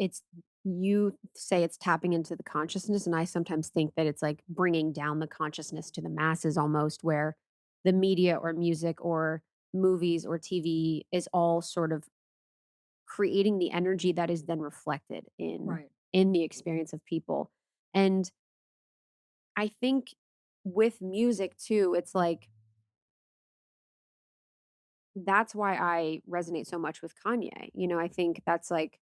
you say it's tapping into the consciousness, and I sometimes think that it's like bringing down the consciousness to the masses almost, where the media or music or movies or TV is all sort of creating the energy that is then reflected Right. in the experience of people. And I think with music too, it's like that's why I resonate so much with Kanye. I think that's like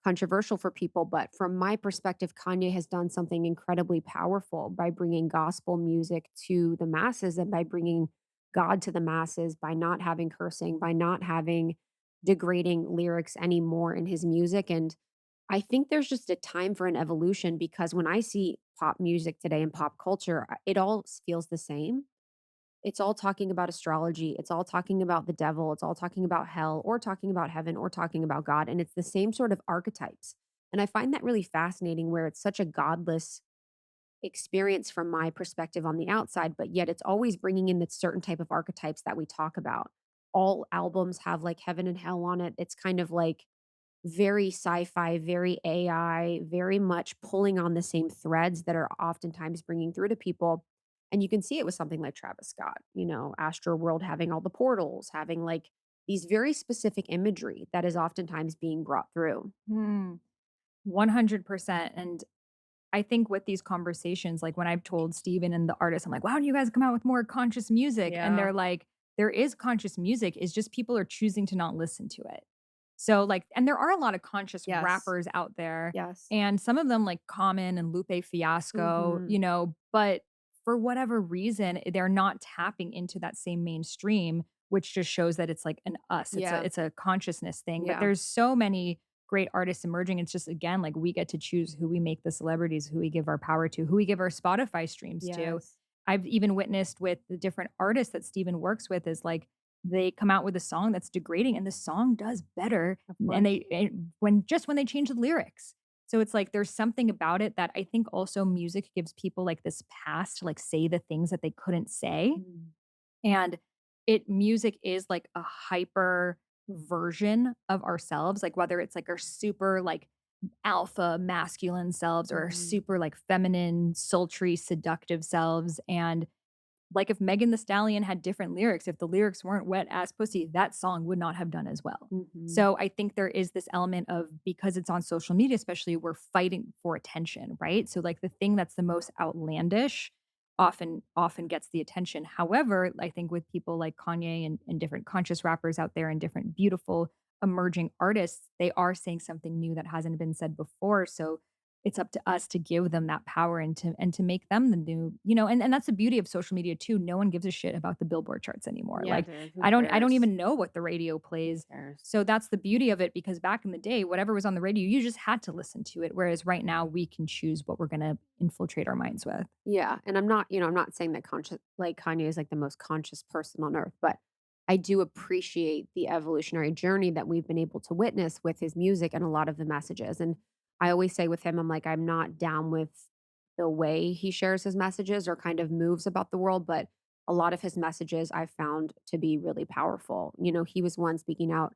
controversial for people, but from my perspective, Kanye has done something incredibly powerful by bringing gospel music to the masses and by bringing God to the masses by not having cursing, by not having degrading lyrics anymore in his music. And I think there's just a time for an evolution because when I see pop music today and pop culture, it all feels the same. It's all talking about astrology. It's all talking about the devil. It's all talking about hell or talking about heaven or talking about God. And it's the same sort of archetypes. And I find that really fascinating where it's such a godless experience from my perspective on the outside, but yet it's always bringing in the certain type of archetypes that we talk about. All albums have like heaven and hell on it. It's kind of like very sci-fi, very AI, very much pulling on the same threads that are oftentimes bringing through to people. And you can see it with something like Travis Scott, Astro World having all the portals, having like these very specific imagery that is oftentimes being brought through. Mm, 100%. And I think with these conversations, like when I've told Steven and the artist, I'm like, why don't you guys come out with more conscious music? And Yeah. they're like, there is conscious music, it's just people are choosing to not listen to it. So, like, and there are a lot of conscious Yes. rappers out there, Yes. and some of them, like Common and Lupe Fiasco, Mhm. but for whatever reason, they're not tapping into that same mainstream, which just shows that it's like an us. Yeah. It's a consciousness thing. But Yeah. there's so many great artists emerging. It's just again like we get to choose who we make the celebrities, who we give our power to, who we give our Spotify streams to. Yes. I've even witnessed with the different artists that Steven works with is like they come out with a song that's degrading and the song does better Of and course. when they change the lyrics. So it's like there's something about it that I think also music gives people like this pass to like say the things that they couldn't say. Mm. And it music is like a hyper version of ourselves, like whether it's like our super like alpha masculine selves or our Mhm. super like feminine, sultry, seductive selves. And like if Megan the Stallion had different lyrics, if the lyrics weren't wet ass pussy, that song would not have done as well. Mhm. So I think there is this element of because it's on social media, especially, we're fighting for attention, right? So like the thing that's the most outlandish often gets the attention. However, I think with people like Kanye and different conscious rappers out there and different beautiful emerging artists, they are saying something new that hasn't been said before. So it's up to us to give them that power and to make them the new, and that's the beauty of social media too. No one gives a shit about the Billboard charts anymore. Yeah, Like dude, who I don't cares? even know what the radio Who plays. cares? So that's the beauty of it because back in the day, whatever was on the radio, you just had to listen to it. Whereas right now we can choose what we're gonna infiltrate our minds with. Yeah, and I'm not saying that Kanye is like the most conscious person on earth, but I do appreciate the evolutionary journey that we've been able to witness with his music and a lot of the messages. And I always say with him, I'm like, I'm not down with the way he shares his messages or kind of moves about the world, but a lot of his messages I've found to be really powerful. He was one speaking out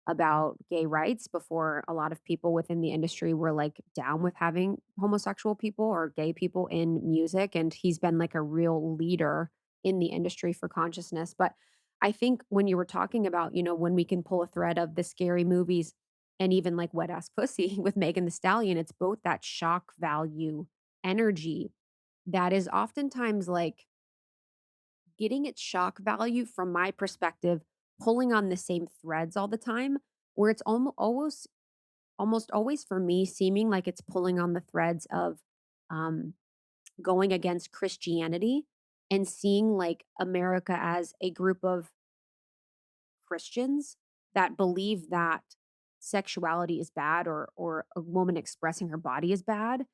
about gay rights before a lot of people within the industry were like down with having homosexual people or gay people in music. And he's been like a real leader in the industry for consciousness. But I think when you were talking about, when we can pull a thread of the scary movies and even like Wet Ass Pussy with Megan the Stallion, it's both that shock value energy that is oftentimes like getting its shock value from my perspective, pulling on the same threads all the time, where it's almost always for me seeming like it's pulling on the threads of um, going against Christianity and seeing like America as a group of Christians that believe that sexuality is bad or a woman expressing her body is bad.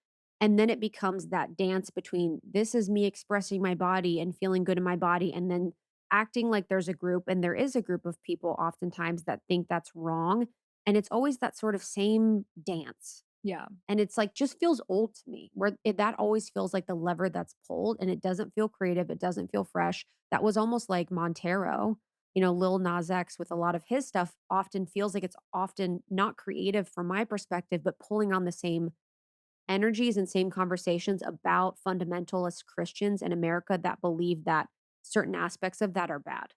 And then it becomes that dance between this is me expressing my body and feeling good in my body, and then acting like there's a group, and there is a group of people oftentimes that think that's wrong. And it's always that sort of same dance. Yeah. And it's like just feels old to me where that always feels like the lever that's pulled and it doesn't feel creative. It doesn't feel fresh. That was almost like Montero, Lil Nas X with a lot of his stuff often feels like it's often not creative from my perspective, but pulling on the same energies and same conversations about fundamentalist Christians in America that believe that certain aspects of that are bad.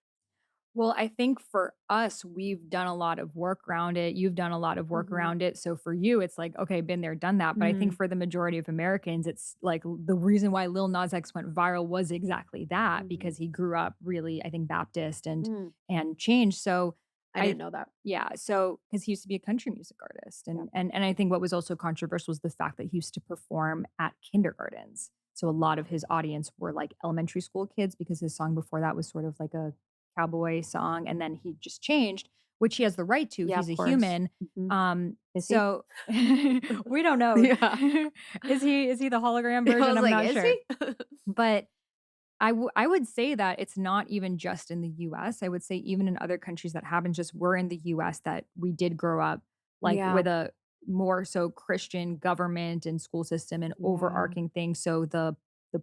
Well, I think for us, we've done a lot of work around it. You've done a lot of work Mhm. around it. So for you, it's like, okay, been there, done that. But I think Mhm. for the majority of Americans, it's like the reason why Lil Nas X went viral was exactly that Mhm. because he grew up really, I think, Baptist and Mm. and changed. So I I didn't know that. yeah, so because he used to be a country music artist. Yeah. And I think what was also controversial was the fact that he used to perform at kindergartens. So a lot of his audience were like elementary school kids because his song before that was sort of like a cowboy song, and then he just changed, which he has the right to. Yeah, He's of a course. human. Mhm. Is he? So we don't know. Yeah. Is he the hologram I version? was I'm like, not "Is sure. he?" But I would say that it's not even just in the US. I would say even in other countries that haven't just we're in the US that we did grow up, like, Yeah, with a more so Christian government and school system and yeah. overarching thing, so the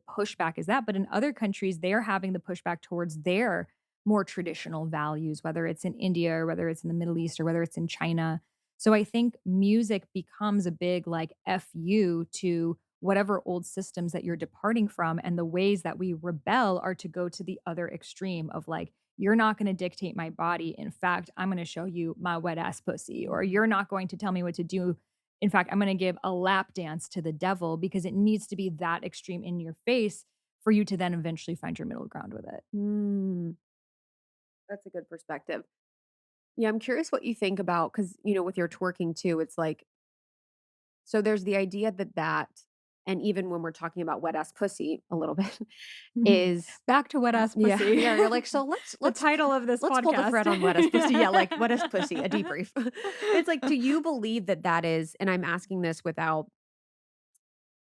pushback is that, but in other countries, they're having the pushback towards their more traditional values, whether it's in India or whether it's in the Middle East or whether it's in China. So I think music becomes a big, like, "F to whatever old systems that you're departing from, and the ways that we rebel are to go to the other extreme of like, you're not going to dictate my body. In fact, I'm going to show you my wet ass pussy, or Mhm. you're not going to tell me what to do. In fact, I'm going to give a lap dance to the devil because it needs to be that extreme in your face for you to then eventually find your middle ground with it." Mm, that's a good perspective. Yeah, I'm curious what you think about because with your twerking too, it's like so there's the idea that and even when we're talking about wet ass pussy a little bit, is Back to wet ass yeah, pussy. yeah, you're like, "So let's The let's title of this let's pull the podcast. thread on wet ass pussy." Yeah, like, wet ass pussy, a debrief. It's like, do you believe that is and I'm asking this without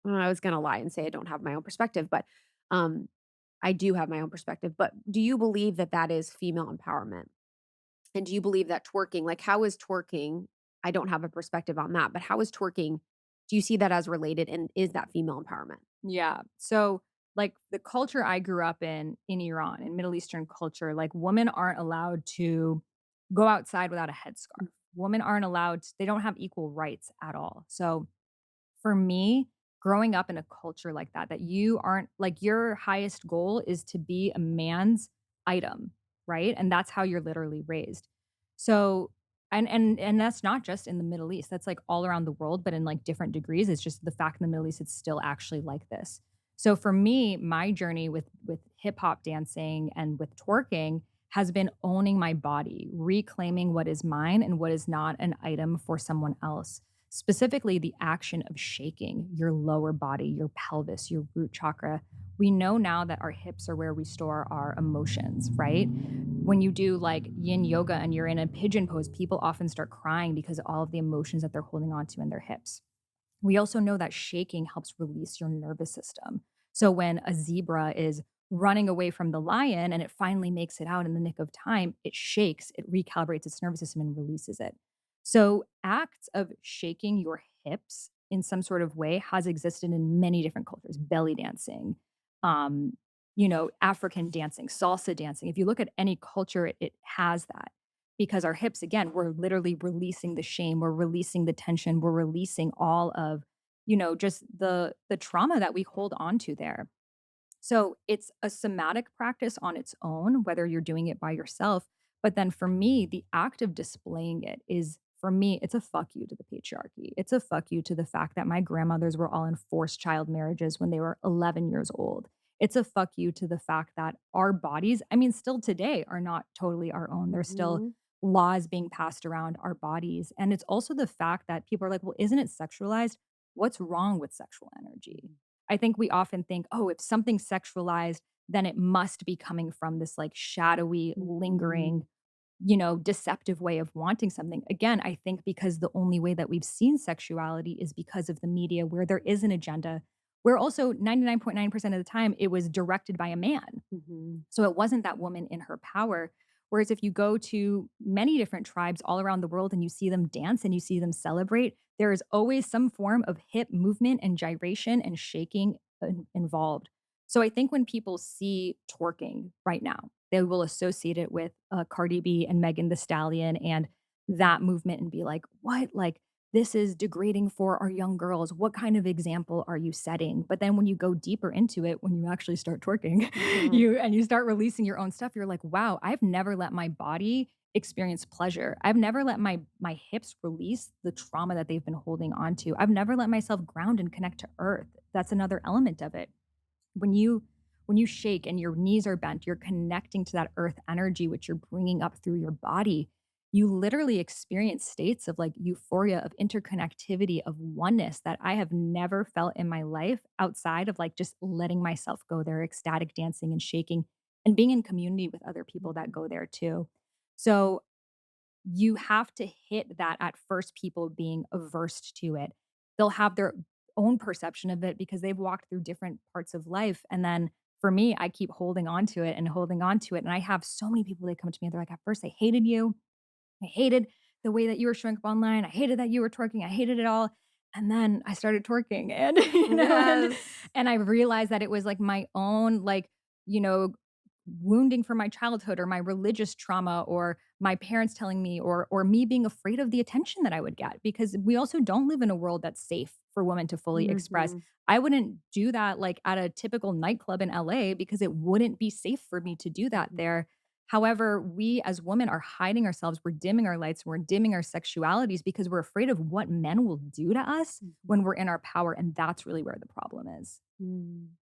I was gonna lie and say I don't have my own perspective, but, um, I do have my own perspective, but do you believe that is female empowerment? And do you believe that twerking like, how is twerking I don't have a perspective on that, but how is twerking do you see that as related, and is that female empowerment? Yeah. So, like the culture I grew up in Iran, in Middle Eastern culture, like women aren't allowed to go outside without a headscarf. Women aren't allowed, they don't have equal rights at all. So, for me, growing up in a culture like that, that you aren't like your highest goal is to be a man's item, right? And that's how you're literally raised. So, and that's not just in the Middle East. That's like all around the world, but in like different degrees. It's just the fact in the Middle East it's still actually like this. So for me, my journey with hip hop dancing and with twerking has been owning my body, reclaiming what is mine and what is not an item for someone else. Specifically, the action of shaking your lower body, your pelvis, your root chakra. We know now that our hips are where we store our emotions, right? When you do like yin yoga and you're in a pigeon pose, people often start crying because of all of the emotions that they're holding on to in their hips. We also know that shaking helps release your nervous system. So when a zebra is running away from the lion and it finally makes it out in the nick of time, it shakes, it recalibrates its nervous system and releases it. So acts of shaking your hips in some sort of way has existed in many different cultures, belly dancing, um, African dancing, salsa dancing. If you look at any culture, it has that because our hips again we're literally releasing the shame, we're releasing the tension, we're releasing all of just the trauma that we hold on to there. So it's a somatic practice on its own, whether you're doing it by yourself. But then for me, the act of displaying it is, for me, it's a fuck you to the patriarchy. It's a fuck you to the fact that my grandmothers were all in forced child marriages when they were 11 years old. It's a fuck you to the fact that our bodies, I mean, still today are not totally our own. There's still Mhm. laws being passed around our bodies. And it's also the fact that people are like, well, isn't it sexualized? What's wrong with sexual energy? I think we often think, oh, if something's sexualized, then it must be coming from this like shadowy, Mhm. lingering, deceptive way of wanting something. Again, I think because the only way that we've seen sexuality is because of the media where there is an agenda, where also 99.9% of the time it was directed by a man. Mhm. So it wasn't that woman in her power. Whereas if you go to many different tribes all around the world and you see them dance and you see them celebrate, there is always some form of hip movement and gyration and shaking involved. So I think when people see twerking right now, they will associate it with Cardi B and Megan the Stallion and that movement and be like, what? Like, this is degrading for our young girls. What kind of example are you setting? But then when you go deeper into it, when you actually start twerking, Mhm. you start releasing your own stuff, you're like, wow, I've never let my body experience pleasure. I've never let my hips release the trauma that they've been holding on to. I've never let myself ground and connect to earth. That's another element of it. When you shake and your knees are bent, you're connecting to that earth energy which you're bringing up through your body. you literally experience states of like euphoria, of interconnectivity, of oneness that I have never felt in my life outside of like just letting myself go there, ecstatic dancing and shaking and being in community with other people that Mhm. go there too. So you have to hit that at first, people being averse to it. They'll have their own perception of it because they've walked through different parts of life. And then for me, I keep holding on to it and holding on to it. And I have so many people that come to me and they're like, at first, I hated you. I hated the way that you were showing up online. I hated that you were twerking. I hated it all. And then I started twerking and, Yes. and I realized that it was like my own, like, you know, wounding from my childhood or my religious trauma or my parents telling me or me being afraid of the attention that I would get because we also don't live in a world that's safe for women to fully express. Mhm. I wouldn't do that like at a typical nightclub in LA because it wouldn't be safe for me to do that Mhm. there. However, we as women are hiding ourselves, we're dimming our lights, we're dimming our sexualities because we're afraid of what men will do to us Mhm. when we're in our power, and that's really where the problem is. Mm.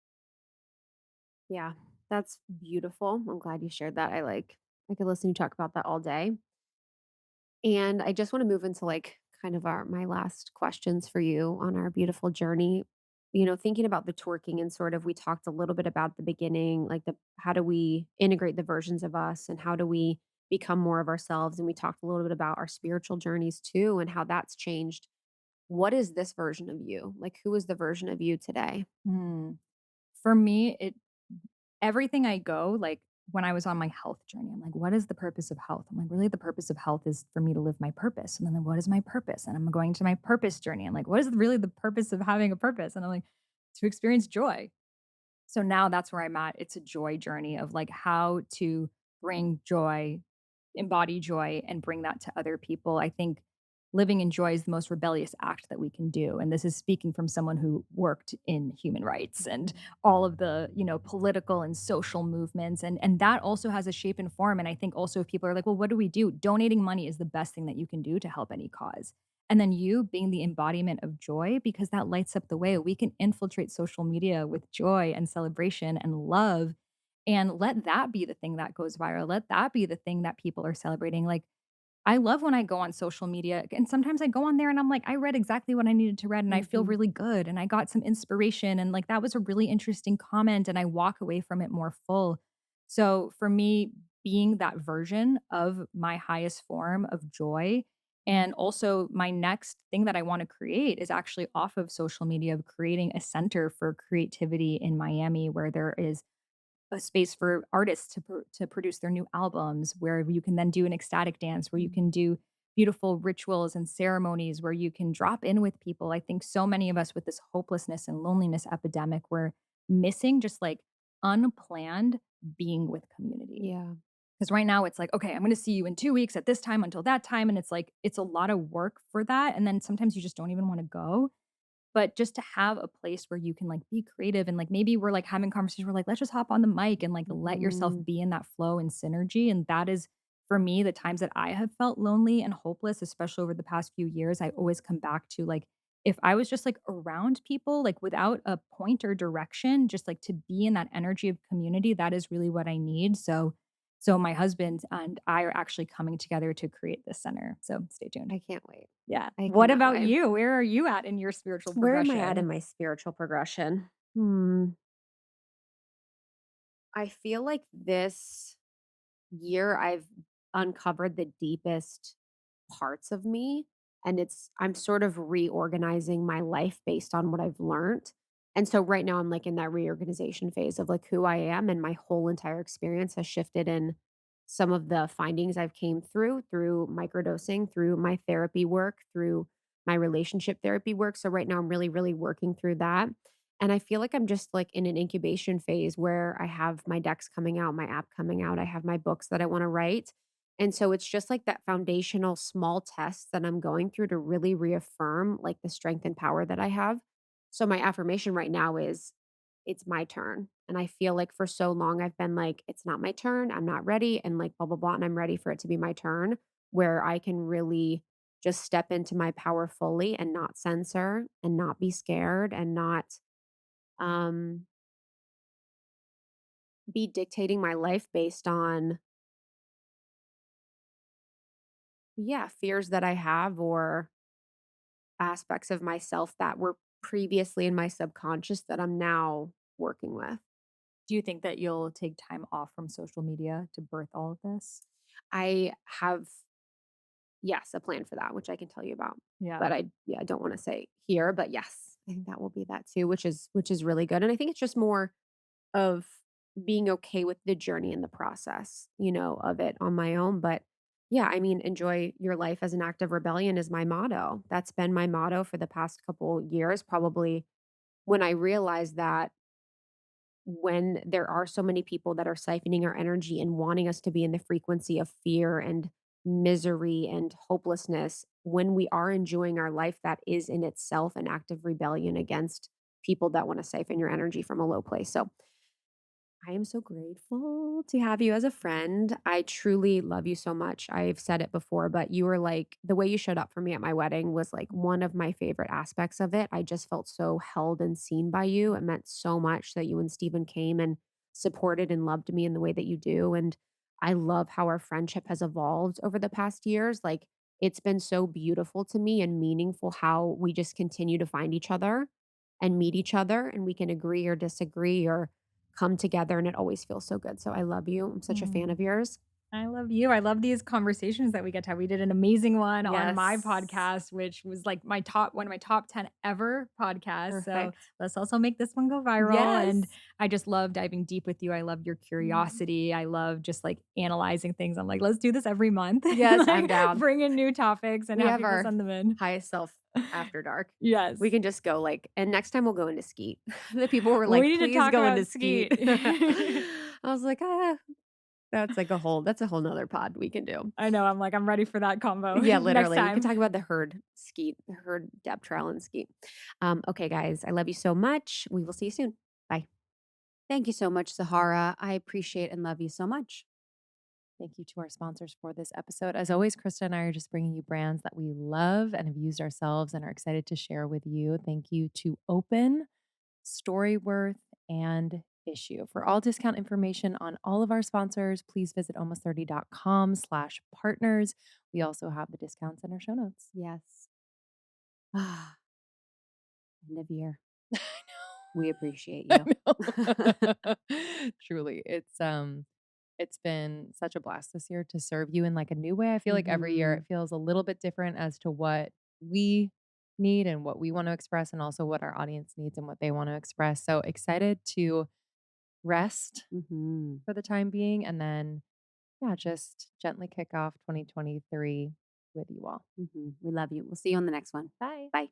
Yeah, that's beautiful. I'm glad you shared that. I could listen to you talk about that all day. And I just want to move into like kind of our my last questions for you on our beautiful journey. Thinking about the twerking and sort of we talked a little bit about the beginning, like the how do we integrate the versions of us and how do we become more of ourselves? And we talked a little bit about our spiritual journeys too and how that's changed. What is this version of you? Like who is the version of you today? Hmm. For me, it everything I go, like, when I was on my health journey, I'm like, "What is the purpose of health?" I'm like, "Really, the purpose of health is for me to live my purpose." And then, like, "What is my purpose?" And I'm going to my purpose journey. I'm like, "What is really the purpose of having a purpose?" And I'm like, "To experience joy." So now that's where I'm at. It's a joy journey of, like, how to bring joy, embody joy, and bring that to other people. I think living in joy is the most rebellious act that we can do, and this is speaking from someone who worked in human rights and Mhm. all of the, political and social movements, and that also has a shape and form, and I think also if people are like, "Well, what do we do?" Donating money is the best thing that you can do to help any cause. And then you being the embodiment of joy because that lights up the way. We can infiltrate social media with joy and celebration and love and let that be the thing that goes viral. Let that be the thing that people are celebrating. Like, I love when I go on social media and sometimes I go on there and I'm like, I read exactly what I needed to read and I feel Mhm. really good and I got some inspiration and like that was a really interesting comment and I walk away from it more full. So for me, being that version of my highest form of joy and also my next thing that I want to create is actually off of social media of creating a center for creativity in Miami where there is a space for artists to produce their new albums, where you can then do an ecstatic dance, where you Mhm. can do beautiful rituals and ceremonies, where you can drop in with people. I think so many of us with this hopelessness and loneliness epidemic, we're missing just like unplanned being with community. Yeah. Because right now it's like, okay, I'm going to see you in 2 weeks at this time until that time. And it's like, it's a lot of work for that. And then sometimes you just don't even want to go. But just to have a place where you can, like, be creative and, like, maybe we're, like, having conversations, we're like, "Let's just hop on the mic and, like, let yourself Mhm. be in that flow and synergy," and that is, for me, the times that I have felt lonely and hopeless, especially over the past few years, I always come back to, like, if I was just, like, around people, like, without a point or direction, just, like, to be in that energy of community, that is really what I need, so my husband and I are actually coming together to create this center, so stay tuned. I can't wait. Yeah. I What cannot about wait. you? Where are you at in your spiritual Where am I at in progression? my spiritual progression? I feel like this year I've uncovered the deepest parts of me and I'm sort of reorganizing my life based on what I've learned. And so right now I'm like in that reorganization phase of like who I am and my whole entire experience has shifted in some of the findings I've came through microdosing, through my therapy work, through my relationship therapy work. So right now I'm really really working through that. And I feel like I'm just like in an incubation phase where I have my decks coming out, my app coming out, I have my books that I want to write. And so it's just like that foundational small test that I'm going through to really reaffirm like the strength and power that I have. So my affirmation right now is it's my turn. And I feel like for so long I've been like, it's not my turn. I'm not ready. And like blah, blah, blah. And I'm ready for it to be my turn where I can really just step into my power fully and not censor and not be scared and not um, be dictating my life based on yeah, fears that I have or aspects of myself that were previously in my subconscious that I'm now working with. Do you think that you'll take time off from social media to birth all of this? I have, yes, a plan for that, which I can tell you about. Yeah. But I don't want to say here, but yes, I think that will be that too, which is really good. And I think it's just more of being okay with the journey and the process, of it on my own. But yeah, I mean, enjoy your life as an act of rebellion is my motto. That's been my motto for the past couple years, probably when I realized that when there are so many people that are siphoning our energy and wanting us to be in the frequency of fear and misery and hopelessness, when we are enjoying our life, that is in itself an act of rebellion against people that want to siphon your energy from a low place. So I am so grateful to have you as a friend. I truly love you so much. I've said it before, but you were like the way you showed up for me at my wedding was like one of my favorite aspects of it. I just felt so held and seen by you. It meant so much that you and Stephen came and supported and loved me in the way that you do. And I love how our friendship has evolved over the past years. Like it's been so beautiful to me and meaningful how we just continue to find each other and meet each other and we can agree or disagree or come together and it always feels so good. So I love you. I'm such a fan Mm. of yours. I love you. I love these conversations that we get to have. We did an amazing one on my Yes. podcast, which was like my top one of my top 10 ever podcasts. So Perfect. let's also make this one go viral. And Yes. I just love diving deep with you. I love your Mhm. curiosity. I love just like analyzing things. I'm like, let's do this every month. Yes, I'm Like down. bring in new topics and We have have people our send them in. highest self after dark. We Yes. can just go like, and next time we'll go into Skeet. The people were We like, need to please talk go into about Skeet. Skeet. I was like, that's a whole nother pod we can do. I know. I'm like, I'm ready for that combo Yeah, next literally. We could time. talk about the herd Skeet, the herd depth trial and Skeet. Okay, guys, I love you so much. We will see you soon. Bye. Thank you so much, Sahara. I appreciate and love you so much. Thank you to our sponsors for this episode. As always, Krista and I are just bringing you brands that we love and have used ourselves and are excited to share with you. Thank you to Open, Storyworth, and Issue. For all discount information on all of our sponsors, please visit almost30.com/partners. We also have the discounts in our show notes. Yes. Ah, end of year. I We appreciate know. you. I know. Truly, it's been such a blast this year to serve you in like a new way. I feel like every year it Mhm. feels a little bit different as to what we need and what we want to express, and also what our audience needs and what they want to express. So excited to rest Mhm. for the time being, and then, yeah, just gently kick off 2023 with you all. Mhm. We love you. We'll see you on the next one. Bye. Bye.